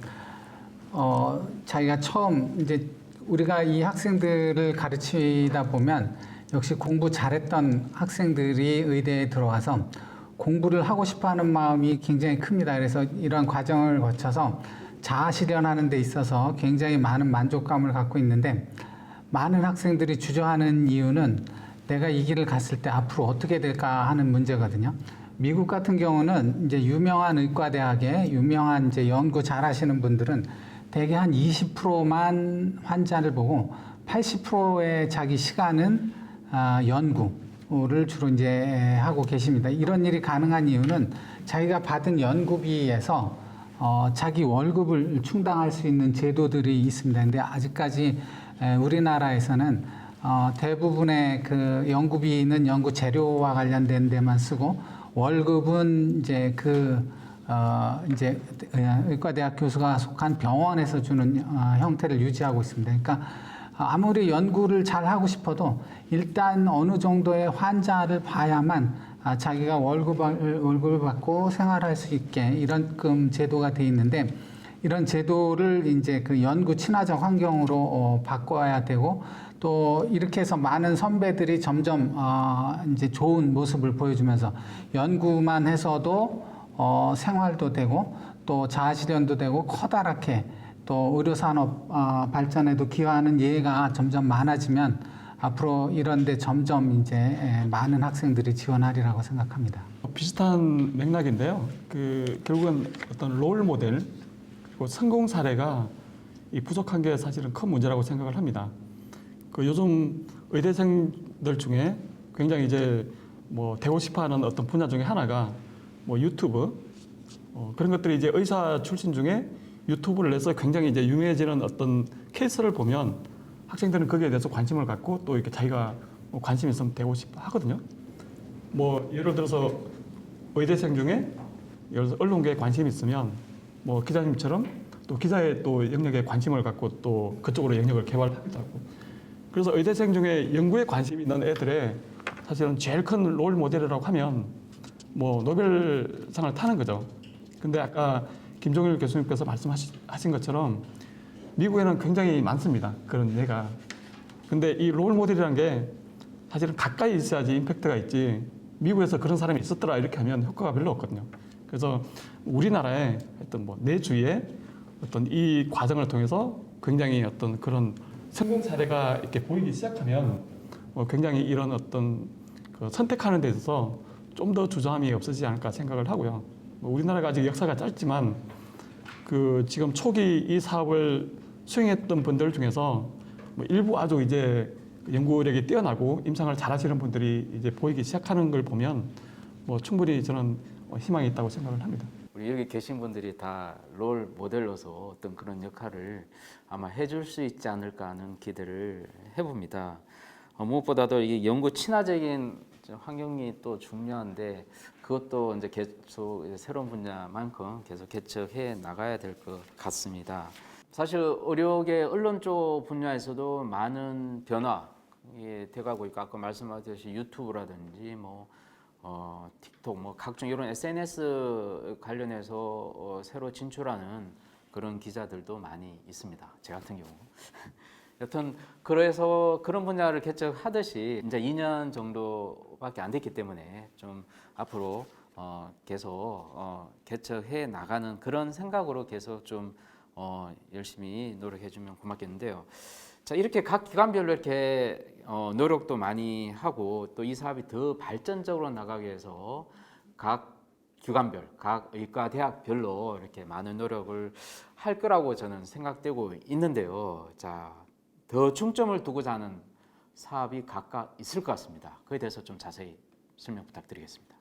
자기가 처음 이제 우리가 이 학생들을 가르치다 보면 역시 공부 잘했던 학생들이 의대에 들어와서 공부를 하고 싶어하는 마음이 굉장히 큽니다. 그래서 이러한 과정을 거쳐서 자아 실현하는 데 있어서 굉장히 많은 만족감을 갖고 있는데 많은 학생들이 주저하는 이유는 내가 이 길을 갔을 때 앞으로 어떻게 될까 하는 문제거든요. 미국 같은 경우는 이제 유명한 의과대학에 유명한 이제 연구 잘하시는 분들은 대개 한 20%만 환자를 보고 80%의 자기 시간은 연구를 주로 이제 하고 계십니다. 이런 일이 가능한 이유는 자기가 받은 연구비에서 자기 월급을 충당할 수 있는 제도들이 있습니다. 근데 아직까지 우리나라에서는 대부분의 그 연구비는 연구 재료와 관련된 데만 쓰고 월급은 이제 이제 의과대학 교수가 속한 병원에서 주는 형태를 유지하고 있습니다. 그러니까 아무리 연구를 잘 하고 싶어도 일단 어느 정도의 환자를 봐야만 자기가 월급을 받고 생활할 수 있게 이런 제도가 돼 있는데 이런 제도를 이제 그 연구 친화적 환경으로 바꿔야 되고 또 이렇게 해서 많은 선배들이 점점 이제 좋은 모습을 보여주면서 연구만 해서도 생활도 되고 또 자아실현도 되고 커다랗게 또 의료산업 발전에도 기여하는 예가 점점 많아지면 앞으로 이런데 점점 이제 많은 학생들이 지원하리라고 생각합니다. 비슷한 맥락인데요. 결국은 어떤 롤 모델 그리고 성공 사례가 이 부족한 게 사실은 큰 문제라고 생각을 합니다. 요즘 의대생들 중에 굉장히 이제 뭐 되고 싶어하는 어떤 분야 중에 하나가 뭐 유튜브 그런 것들이 이제 의사 출신 중에 유튜브를 내서 굉장히 이제 유명해지는 어떤 케이스를 보면 학생들은 거기에 대해서 관심을 갖고 또 이렇게 자기가 뭐 관심 있으면 되고 싶어 하거든요. 뭐 예를 들어서 의대생 중에 예를 들어서 언론계에 관심이 있으면 뭐 기자님처럼 또 기자의 또 영역에 관심을 갖고 또 그쪽으로 영역을 개발하기도 하고 그래서 의대생 중에 연구에 관심이 있는 애들의 사실은 제일 큰 롤 모델이라고 하면 뭐 노벨상을 타는 거죠. 근데 아까 김종일 교수님께서 말씀하신 것처럼 미국에는 굉장히 많습니다. 그런 예가. 근데 이 롤 모델이라는 게 사실은 가까이 있어야지 임팩트가 있지 미국에서 그런 사람이 있었더라 이렇게 하면 효과가 별로 없거든요. 그래서 우리나라에 하여튼 뭐 내 주위에 어떤 이 과정을 통해서 굉장히 어떤 그런 성공 사례가 이렇게 보이기 시작하면 굉장히 이런 어떤 그 선택하는 데 있어서 좀 더 주저함이 없어지지 않을까 생각을 하고요. 우리나라가 아직 역사가 짧지만 지금 초기 이 사업을 수행했던 분들 중에서 일부 아주 이제 연구력이 뛰어나고 임상을 잘하시는 분들이 이제 보이기 시작하는 걸 보면 충분히 저는 희망이 있다고 생각을 합니다. 우리 여기 계신 분들이 다 롤 모델로서 어떤 그런 역할을 아마 해줄 수 있지 않을까 하는 기대를 해봅니다. 무엇보다도 이 연구 친화적인 환경이 또 중요한데 그것도 이제 계속 새로운 분야만큼 계속 개척해 나가야 될 것 같습니다. 사실 의료계 언론 쪽 분야에서도 많은 변화가 돼가고 있고 아까 말씀하셨듯이 유튜브라든지 틱톡 각종 이런 SNS 관련해서 새로 진출하는 그런 기자들도 많이 있습니다. 제 같은 경우. 여튼 그래서 그런 분야를 개척하듯이 이제 2년 정도밖에 안 됐기 때문에 좀 앞으로 계속 개척해 나가는 그런 생각으로 계속 좀 열심히 노력해 주면 고맙겠는데요. 자, 이렇게 각 기관별로 이렇게 노력도 많이 하고 또 이 사업이 더 발전적으로 나가기 위해서 각 기관별, 각 의과 대학별로 이렇게 많은 노력을 할 거라고 저는 생각되고 있는데요. 자, 더 중점을 두고자 하는 사업이 각각 있을 것 같습니다. 그에 대해서 좀 자세히 설명 부탁드리겠습니다.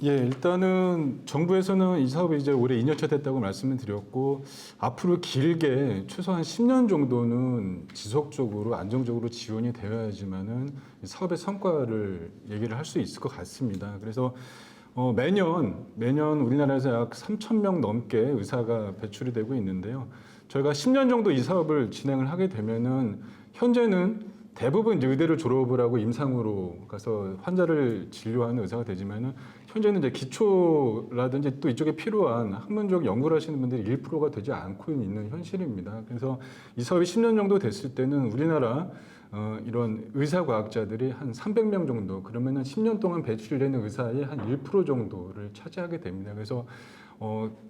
예, 일단은 정부에서는 이 사업이 이제 올해 2년차 됐다고 말씀을 드렸고 앞으로 길게 최소한 10년 정도는 지속적으로 안정적으로 지원이 되어야지만은 이 사업의 성과를 얘기를 할 수 있을 것 같습니다. 그래서 매년 우리나라에서 약 3,000명 넘게 의사가 배출이 되고 있는데요. 저희가 10년 정도 이 사업을 진행을 하게 되면은 현재는 대부분 이제 의대를 졸업을 하고 임상으로 가서 환자를 진료하는 의사가 되지만은 현재는 이제 기초라든지 또 이쪽에 필요한 학문적 연구를 하시는 분들이 1%가 되지 않고 있는 현실입니다. 그래서 이 사업이 10년 정도 됐을 때는 우리나라 이런 의사과학자들이 한 300명 정도, 그러면은 10년 동안 배출되는 의사의 한 1% 정도를 차지하게 됩니다. 그래서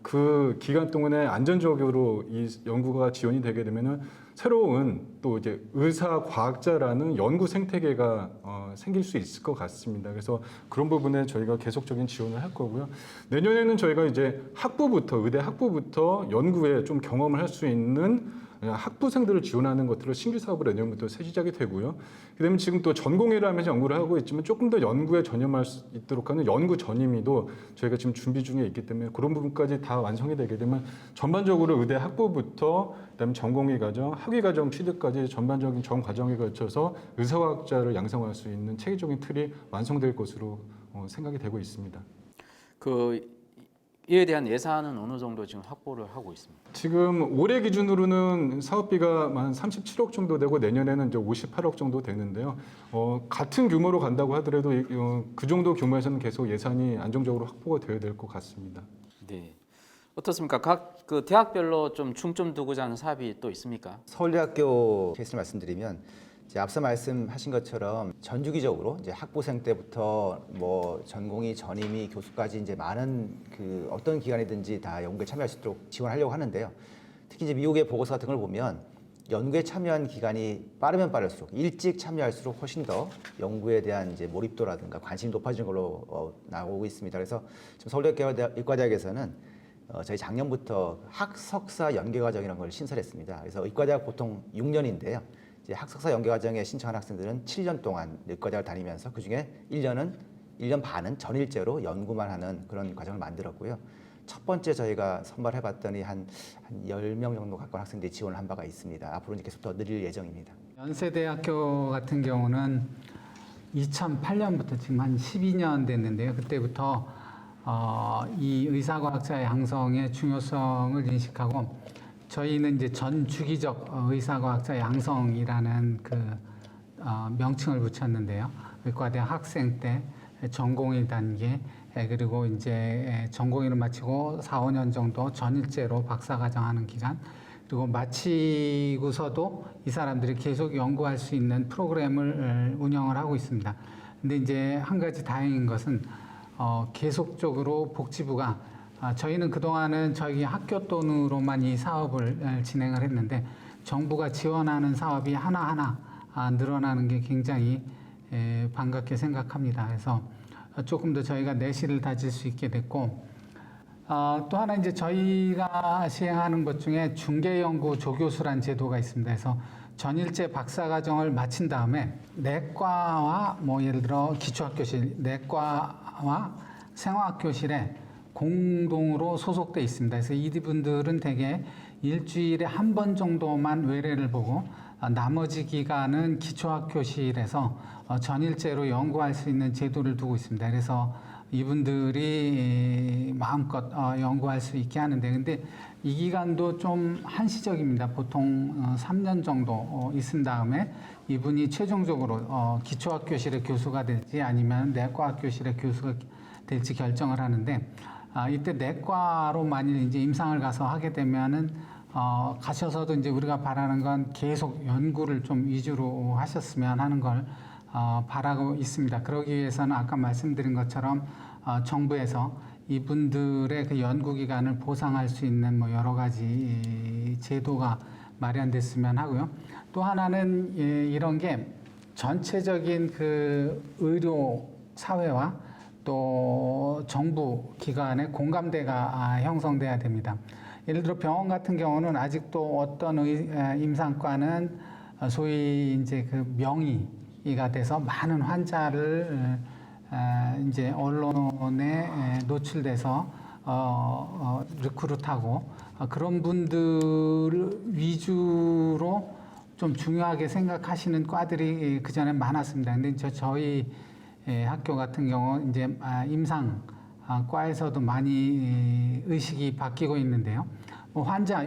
그 기간 동안에 안전적으로 이 연구가 지원이 되게 되면은 새로운 또 이제 의사과학자라는 연구 생태계가 생길 수 있을 것 같습니다. 그래서 그런 부분에 저희가 계속적인 지원을 할 거고요. 내년에는 저희가 이제 의대 학부부터 연구에 좀 경험을 할 수 있는 학부생들을 지원하는 것들을 신규 사업으로 내년부터 새 시작이 되고요. 그다음에 지금 또 전공의를 하면서 연구를 하고 있지만 조금 더 연구에 전념할 수 있도록 하는 연구 전임의도 저희가 지금 준비 중에 있기 때문에 그런 부분까지 다 완성이 되게 되면 전반적으로 의대 학부부터 그다음에 전공의 과정, 학위 과정 취득까지 전반적인 전 과정에 거쳐서 의사과학자를 양성할 수 있는 체계적인 틀이 완성될 것으로 생각이 되고 있습니다. 이에 대한 예산은 어느 정도 지금 확보를 하고 있습니다. 지금 올해 기준으로는 사업비가 한 37억 정도 되고 내년에는 이제 58억 정도 되는데요. 같은 규모로 간다고 하더라도 그 정도 규모에서는 계속 예산이 안정적으로 확보가 되어야 될 것 같습니다. 네. 어떻습니까? 각 그 대학별로 좀 중점 두고자 하는 사업이 또 있습니까? 서울대학교 케이스를 말씀드리면 이제 앞서 말씀하신 것처럼 전주기적으로 이제 학부생 때부터 뭐 전공의, 전임의, 교수까지 이제 많은 그 어떤 기관이든지 다 연구에 참여할 수 있도록 지원하려고 하는데요. 특히 이제 미국의 보고서 같은 걸 보면 연구에 참여한 기간이 빠르면 빠를수록 일찍 참여할수록 훨씬 더 연구에 대한 이제 몰입도라든가 관심이 높아지는 걸로 나오고 있습니다. 그래서 지금 서울대학교 의과대학에서는 저희 작년부터 학석사 연계과정이라는 걸 신설했습니다. 그래서 의과대학 보통 6년인데요. 이제 학석사 연계과정에 신청한 학생들은 7년 동안 의과대학을 다니면서 그중에 1년 반은 전일제로 연구만 하는 그런 과정을 만들었고요. 첫 번째 저희가 선발해봤더니 한 10명 정도 가까운 학생들이 지원을 한 바가 있습니다. 앞으로 이제 계속 더 늘릴 예정입니다. 연세대학교 같은 경우는 2008년부터 지금 한 12년 됐는데요. 그때부터 이 의사과학자 양성의 중요성을 인식하고 저희는 이제 전주기적 의사과학자 양성이라는 그 명칭을 붙였는데요. 의과대학 학생 때 전공의 단계 그리고 이제 전공의를 마치고 4, 5년 정도 전일제로 박사과정하는 기간 그리고 마치고서도 이 사람들이 계속 연구할 수 있는 프로그램을 운영을 하고 있습니다. 근데 이제 한 가지 다행인 것은 계속적으로 복지부가 저희는 그동안은 저희 학교 돈으로만 이 사업을 진행을 했는데 정부가 지원하는 사업이 하나하나 늘어나는 게 굉장히 반갑게 생각합니다. 그래서 조금 더 저희가 내실을 다질 수 있게 됐고 또 하나 이제 저희가 시행하는 것 중에 중개연구 조교수란 제도가 있습니다. 그래서 전일제 박사과정을 마친 다음에 내과와 뭐 예를 들어 기초학교실, 내과와 생화학교실에 공동으로 소속돼 있습니다. 그래서 이분들은 대개 일주일에 한 번 정도만 외래를 보고 나머지 기간은 기초학교실에서 전일제로 연구할 수 있는 제도를 두고 있습니다. 그래서 이분들이 마음껏 연구할 수 있게 하는데 근데 이 기간도 좀 한시적입니다. 보통 3년 정도 있은 다음에 이분이 최종적으로 기초학교실의 교수가 될지 아니면 내과학교실의 교수가 될지 결정을 하는데 이때 내과로 만일 이제 임상을 가서 하게 되면은 가셔서도 이제 우리가 바라는 건 계속 연구를 좀 위주로 하셨으면 하는 걸 바라고 있습니다. 그러기 위해서는 아까 말씀드린 것처럼 정부에서 이분들의 그 연구 기간을 보상할 수 있는 뭐 여러 가지 제도가 마련됐으면 하고요. 또 하나는 이런 게 전체적인 그 의료 사회와 또 정부 기관의 공감대가 형성돼야 됩니다. 예를 들어 병원 같은 경우는 아직도 어떤 임상과는 소위 이제 그 명의가 돼서 많은 환자를 이제 언론에 노출돼서 리크루트하고 그런 분들 위주로 좀 중요하게 생각하시는 과들이 그 전에 많았습니다. 근데 저희 학교 같은 경우 이제 임상과에서도 많이 의식이 바뀌고 있는데요. 환자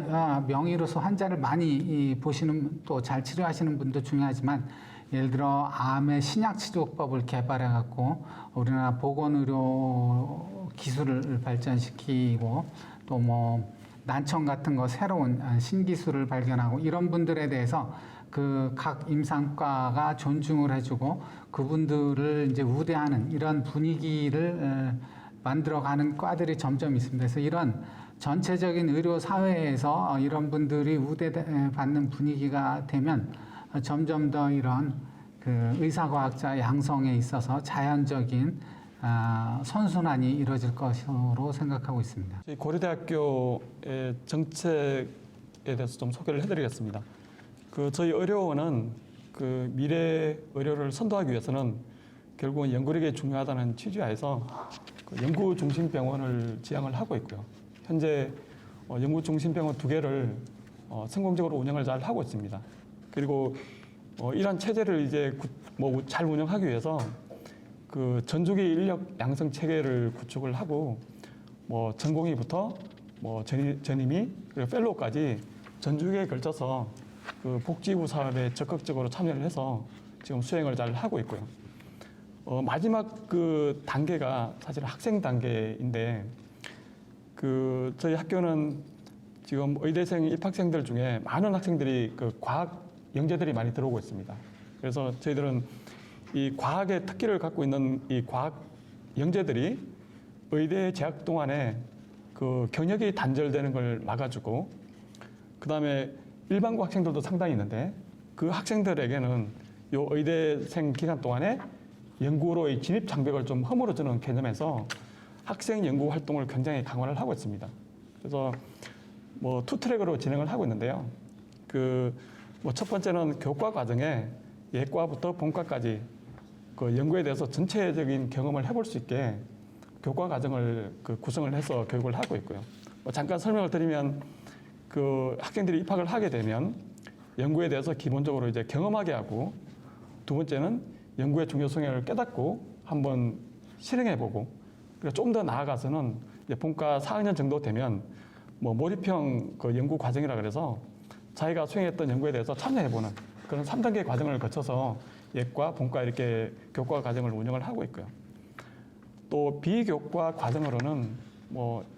명의로서 환자를 많이 보시는 또 잘 치료하시는 분도 중요하지만 예를 들어 암의 신약 치료법을 개발해 갖고 우리나라 보건의료 기술을 발전시키고 또 뭐 난청 같은 거 새로운 신기술을 발견하고 이런 분들에 대해서 그 각 임상과가 존중을 해주고 그분들을 이제 우대하는 이런 분위기를 만들어가는 과들이 점점 있습니다. 그래서 이런 전체적인 의료 사회에서 이런 분들이 우대받는 분위기가 되면 점점 더 이런 그 의사과학자 양성에 있어서 자연적인 선순환이 이루어질 것으로 생각하고 있습니다. 저희 고려대학교의 정책에 대해서 좀 소개를 해드리겠습니다. 저희 의료원은 그 미래 의료를 선도하기 위해서는 결국은 연구력이 중요하다는 취지하에서 그 연구 중심 병원을 지향을 하고 있고요. 현재 연구 중심 병원 2개를 성공적으로 운영을 잘 하고 있습니다. 그리고 이러한 체제를 이제 잘 운영하기 위해서 그 전주기 인력 양성 체계를 구축을 하고 전공의부터 전임의 그리고 펠로우까지 전주기에 걸쳐서 그 복지부 사업에 적극적으로 참여를 해서 지금 수행을 잘 하고 있고요. 마지막 그 단계가 사실 학생 단계인데 저희 학교는 지금 의대생 입학생들 중에 많은 학생들이 그 과학 영재들이 많이 들어오고 있습니다. 그래서 저희들은 이 과학의 특기를 갖고 있는 이 과학 영재들이 의대 재학 동안에 그 경력이 단절되는 걸 막아주고 그다음에 일반고 학생들도 상당히 있는데 그 학생들에게는 요 의대생 기간 동안에 연구로의 진입 장벽을 좀 허물어주는 개념에서 학생 연구 활동을 굉장히 강화를 하고 있습니다. 그래서 투 트랙으로 진행을 하고 있는데요. 첫 번째는 교과 과정에 예과부터 본과까지 그 연구에 대해서 전체적인 경험을 해볼 수 있게 교과 과정을 구성을 해서 교육을 하고 있고요. 잠깐 설명을 드리면 그 학생들이 입학을 하게 되면 연구에 대해서 기본적으로 이제 경험하게 하고 두 번째는 연구의 중요성을 깨닫고 한번 실행해보고 그리고 좀 더 나아가서는 이제 본과 4학년 정도 되면 몰입형 그 연구 과정이라 그래서 자기가 수행했던 연구에 대해서 참여해보는 그런 3단계 과정을 거쳐서 예과, 본과 이렇게 교과 과정을 운영을 하고 있고요. 또 비교과 과정으로는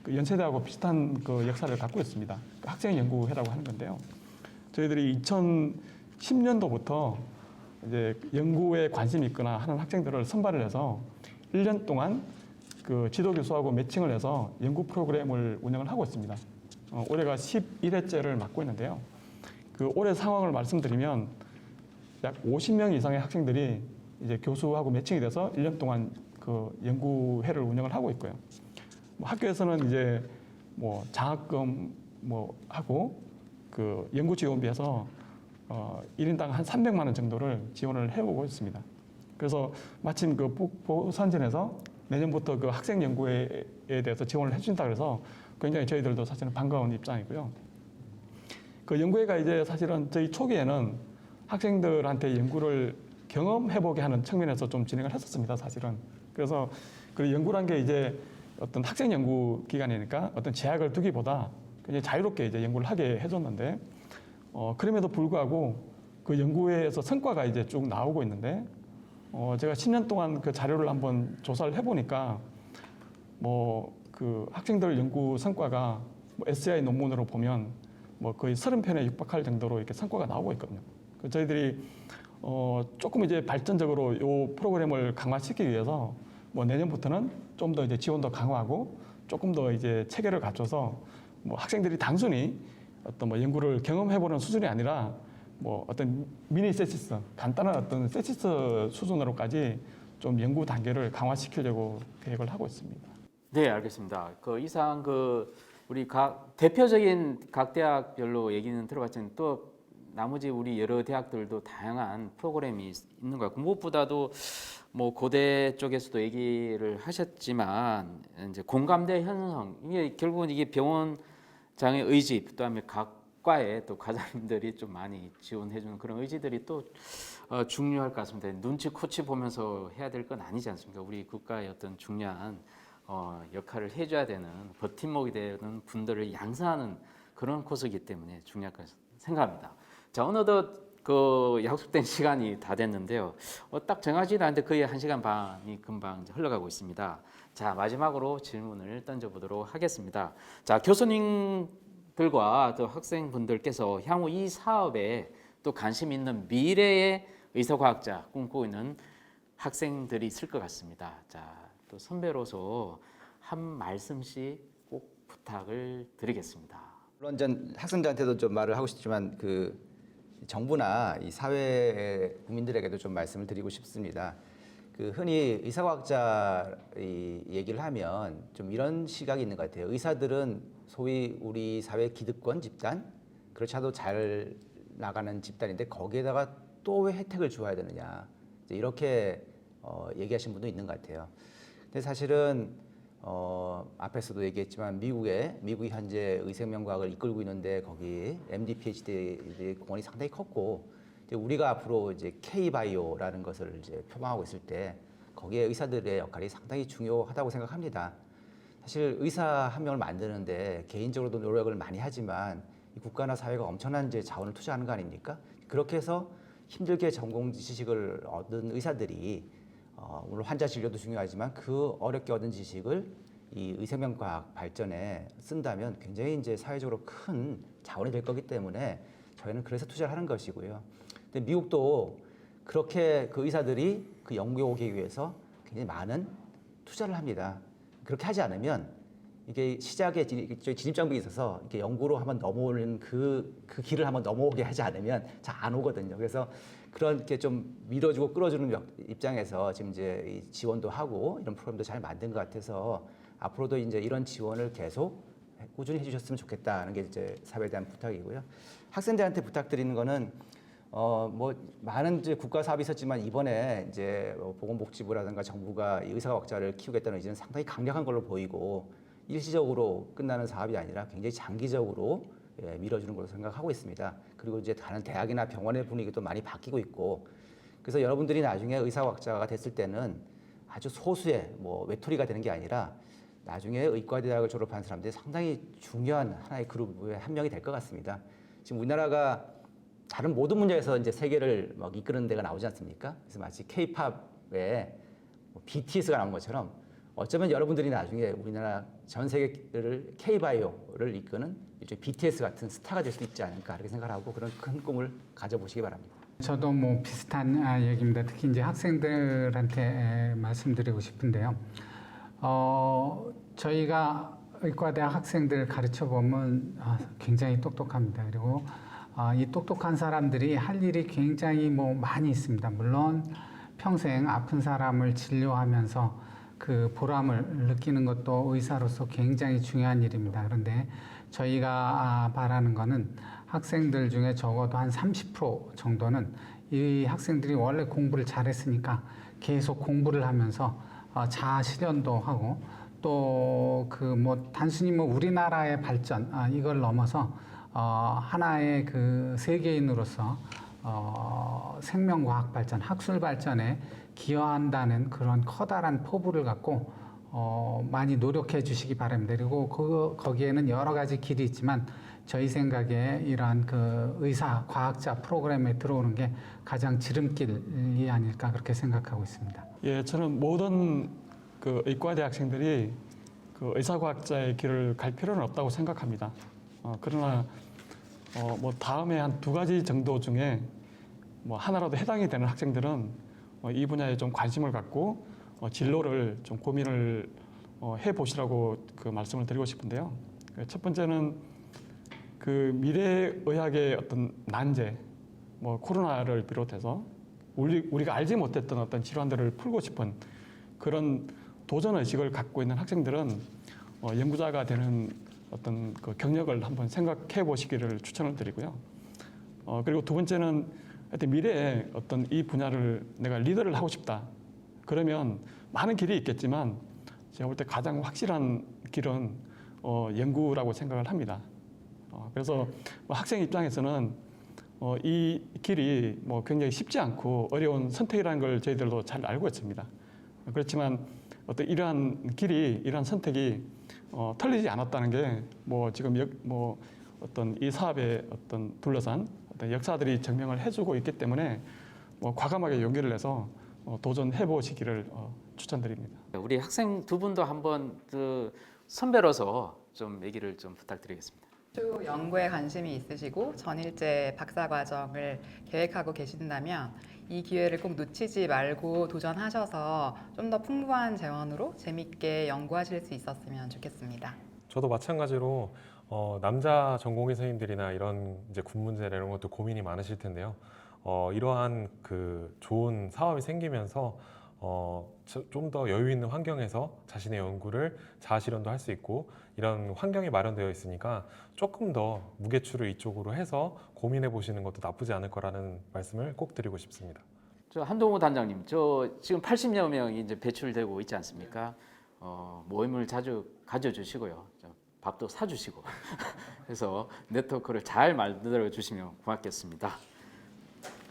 그 연세대하고 비슷한 그 역사를 갖고 있습니다. 학생 연구회라고 하는 건데요. 저희들이 2010년도부터 이제 연구에 관심이 있거나 하는 학생들을 선발을 해서 1년 동안 그 지도 교수하고 매칭을 해서 연구 프로그램을 운영을 하고 있습니다. 올해가 11회째를 맡고 있는데요. 그 올해 상황을 말씀드리면 약 50명 이상의 학생들이 이제 교수하고 매칭이 돼서 1년 동안 그 연구회를 운영을 하고 있고요. 학교에서는 이제 장학금 하고 그 연구 지원비에서 1인당 한 300만 원 정도를 지원을 해오고 있습니다. 그래서 마침 그 보선전에서 내년부터 그 학생 연구에 대해서 지원을 해준다 그래서 굉장히 저희들도 사실은 반가운 입장이고요. 그 연구회가 이제 사실은 저희 초기에는 학생들한테 연구를 경험해보게 하는 측면에서 좀 진행을 했었습니다, 사실은. 그래서 그 연구란 게 이제 어떤 학생 연구 기관이니까 어떤 제약을 두기보다 굉장히 자유롭게 이제 연구를 하게 해줬는데, 그럼에도 불구하고 그 연구회에서 성과가 이제 쭉 나오고 있는데, 제가 10년 동안 그 자료를 한번 조사를 해보니까, 그 학생들 연구 성과가 SCI 논문으로 보면 거의 30편에 육박할 정도로 이렇게 성과가 나오고 있거든요. 저희들이 조금 이제 발전적으로 이 프로그램을 강화시키기 위해서 내년부터는 좀 더 이제 지원도 강화하고 조금 더 이제 체계를 갖춰서 학생들이 단순히 어떤 연구를 경험해보는 수준이 아니라 어떤 미니 세시스, 간단한 어떤 세시스 수준으로까지 좀 연구 단계를 강화시키려고 계획을 하고 있습니다. 네, 알겠습니다. 그 이상 우리 대표적인 각 대학별로 얘기는 들어봤지만 또 나머지 우리 여러 대학들도 다양한 프로그램이 있는 것 같고 무엇보다도 뭐 고대 쪽에서도 얘기를 하셨지만 이제 공감대 형성 이게 결국은 이게 병원장의 의지 그다음에 각 과에 또 과장님들이 좀 많이 지원해주는 그런 의지들이 또 중요할 것 같습니다. 눈치 코치 보면서 해야 될 건 아니지 않습니까? 우리 국가의 어떤 중요한 역할을 해줘야 되는 버팀목이 되는 분들을 양성하는 그런 코스이기 때문에 중요할 것 생각합니다. 자, 어느덧 그 약속된 시간이 다 됐는데요. 딱 정하지도 않는데 거의 1시간 반이 금방 이제 흘러가고 있습니다. 자, 마지막으로 질문을 던져보도록 하겠습니다. 자, 교수님들과 또 학생분들께서 향후 이 사업에 또 관심 있는 미래의 의사과학자 꿈꾸고 있는 학생들이 있을 것 같습니다. 자, 또 선배로서 한 말씀씩 꼭 부탁을 드리겠습니다. 물론 전 학생들한테도 좀 말을 하고 싶지만 그 정부나 이 사회 국민들에게도 좀 말씀을 드리고 싶습니다. 그 흔히 의사과학자 이 얘기를 하면 좀 이런 시각이 있는 것 같아요. 의사들은 소위 우리 사회 기득권 집단, 그렇지 않아도 잘 나가는 집단인데 거기에다가 또 왜 혜택을 주어야 되느냐 이렇게 얘기하신 분도 있는 것 같아요. 근데 사실은 앞에서도 얘기했지만 미국이 현재 의생명과학을 이끌고 있는데 거기 MD, PhD 공헌이 상당히 컸고 이제 우리가 앞으로 이제 K-바이오라는 것을 이제 표방하고 있을 때 거기에 의사들의 역할이 상당히 중요하다고 생각합니다. 사실 의사 한 명을 만드는데 개인적으로도 노력을 많이 하지만 이 국가나 사회가 엄청난 이제 자원을 투자하는 거 아닙니까? 그렇게 해서 힘들게 전공 지식을 얻은 의사들이 물론 환자 진료도 중요하지만 그 어렵게 얻은 지식을 이 의생명과학 발전에 쓴다면 굉장히 이제 사회적으로 큰 자원이 될 거기 때문에 저희는 그래서 투자를 하는 것이고요. 근데 미국도 그렇게 그 의사들이 그 연구에 오기 위해서 굉장히 많은 투자를 합니다. 그렇게 하지 않으면 이게 시작에 진입장벽이 있어서 이렇게 연구로 한번 넘어오는 그 길을 한번 넘어오게 하지 않으면 잘 안 오거든요. 그래서 그렇게 좀 밀어주고 끌어주는 입장에서 지금 이제 이 지원도 하고 이런 프로그램도 잘 만든 것 같아서 앞으로도 이제 이런 지원을 계속 꾸준히 해주셨으면 좋겠다는 게 이제 사회에 대한 부탁이고요. 학생들한테 부탁드리는 거는 뭐 많은 이제 국가 사업이 있었지만 이번에 이제 보건복지부라든가 정부가 이 의사과학자를 키우겠다는 의지는 상당히 강력한 걸로 보이고 일시적으로 끝나는 사업이 아니라 굉장히 장기적으로 밀어주는 걸로 생각하고 있습니다. 그리고 이제 다른 대학이나 병원의 분위기도 많이 바뀌고 있고 그래서 여러분들이 나중에 의사과학자가 됐을 때는 아주 소수의 뭐 외톨이가 되는 게 아니라 나중에 의과대학을 졸업한 사람들이 상당히 중요한 하나의 그룹의 한 명이 될 것 같습니다. 지금 우리나라가 다른 모든 분야에서 이제 세계를 막 이끄는 데가 나오지 않습니까? 그래서 마치 K-팝에 BTS가 나온 것처럼 어쩌면 여러분들이 나중에 우리나라 전 세계를 K-바이오를 이끄는 일종의 BTS 같은 스타가 될 수 있지 않을까 이렇게 생각하고 그런 큰 꿈을 가져보시기 바랍니다. 저도 뭐 비슷한 얘기입니다. 특히 이제 학생들한테 말씀드리고 싶은데요. 저희가 의과대학 학생들 가르쳐 보면 굉장히 똑똑합니다. 그리고 이 똑똑한 사람들이 할 일이 굉장히 뭐 많이 있습니다. 물론 평생 아픈 사람을 진료하면서 그 보람을 느끼는 것도 의사로서 굉장히 중요한 일입니다. 그런데 저희가 바라는 거는 학생들 중에 적어도 한 30% 정도는 이 학생들이 원래 공부를 잘했으니까 계속 공부를 하면서 자아 실현도 하고 또 그 뭐 단순히 뭐 우리나라의 발전 이걸 넘어서 하나의 그 세계인으로서 생명과학 발전, 학술 발전에 기여한다는 그런 커다란 포부를 갖고 많이 노력해 주시기 바랍니다. 그리고 거기에는 여러 가지 길이 있지만 저희 생각에 이러한 그 의사 과학자 프로그램에 들어오는 게 가장 지름길이 아닐까 그렇게 생각하고 있습니다. 예, 저는 모든 그 의과대 학생들이 그 의사과학자의 길을 갈 필요는 없다고 생각합니다. 그러나 뭐 다음에 한 2가지 정도 중에 뭐 하나라도 해당이 되는 학생들은 이 분야에 좀 관심을 갖고 진로를 좀 고민을 해 보시라고 그 말씀을 드리고 싶은데요. 첫 번째는 그 미래의학의 어떤 난제, 뭐 코로나를 비롯해서 우리가 알지 못했던 어떤 질환들을 풀고 싶은 그런 도전 의식을 갖고 있는 학생들은 연구자가 되는 어떤 그 경력을 한번 생각해 보시기를 추천을 드리고요. 그리고 두 번째는 하여튼 미래에 어떤 이 분야를 내가 리더를 하고 싶다. 그러면 많은 길이 있겠지만 제가 볼 때 가장 확실한 길은 연구라고 생각을 합니다. 그래서 뭐 학생 입장에서는 이 길이 뭐 굉장히 쉽지 않고 어려운 선택이라는 걸 저희들도 잘 알고 있습니다. 그렇지만 어떤 이러한 길이, 이러한 선택이 털리지 않았다는 게 뭐 지금 뭐 어떤 이 사업에 어떤 둘러싼 어떤 역사들이 증명을 해주고 있기 때문에 뭐 과감하게 용기를 내서 도전해 보시기를 추천드립니다. 우리 학생 두 분도 한번 그 선배로서 좀 얘기를 좀 부탁드리겠습니다. 쭉 연구에 관심이 있으시고 전일제 박사과정을 계획하고 계신다면 이 기회를 꼭 놓치지 말고 도전하셔서 좀 더 풍부한 재원으로 재밌게 연구하실 수 있었으면 좋겠습니다. 저도 마찬가지로 남자 전공의 선생님들이나 이런 이제 군 문제 이런 것도 고민이 많으실 텐데요. 이러한 그 좋은 사업이 생기면서 좀 더 여유 있는 환경에서 자신의 연구를 자아실현도 할 수 있고 이런 환경이 마련되어 있으니까 조금 더 무게추를 이쪽으로 해서 고민해 보시는 것도 나쁘지 않을 거라는 말씀을 꼭 드리고 싶습니다. 저 한동호 단장님, 저 지금 80여 명이 이제 배출되고 있지 않습니까? 모임을 자주 가져주시고요, 밥도 사주시고, 그래서 네트워크를 잘 만들어 주시면 고맙겠습니다.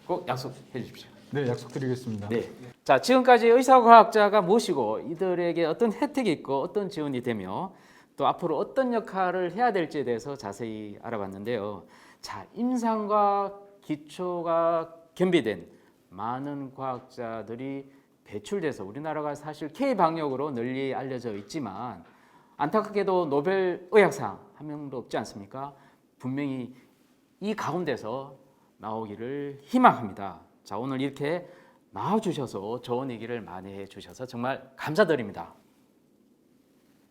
꼭 약속해 주십시오. 네, 약속드리겠습니다. 네. 자, 지금까지 의사과학자가 무엇이고 이들에게 어떤 혜택이 있고 어떤 지원이 되며 또 앞으로 어떤 역할을 해야 될지에 대해서 자세히 알아봤는데요. 자, 임상과 기초가 겸비된 많은 과학자들이 배출돼서 우리나라가 사실 K방역으로 널리 알려져 있지만 안타깝게도 노벨 의학상 한 명도 없지 않습니까? 분명히 이 가운데서 나오기를 희망합니다. 자, 오늘 이렇게 나와주셔서 좋은 얘기를 많이 해주셔서 정말 감사드립니다.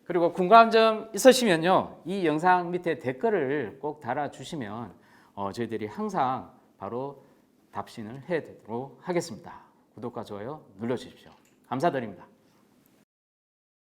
그리고 궁금한 점 있으시면요, 이 영상 밑에 댓글을 꼭 달아주시면 저희들이 항상 바로 답신을 해드리도록 하겠습니다. 구독과 좋아요 눌러주십시오. 감사드립니다.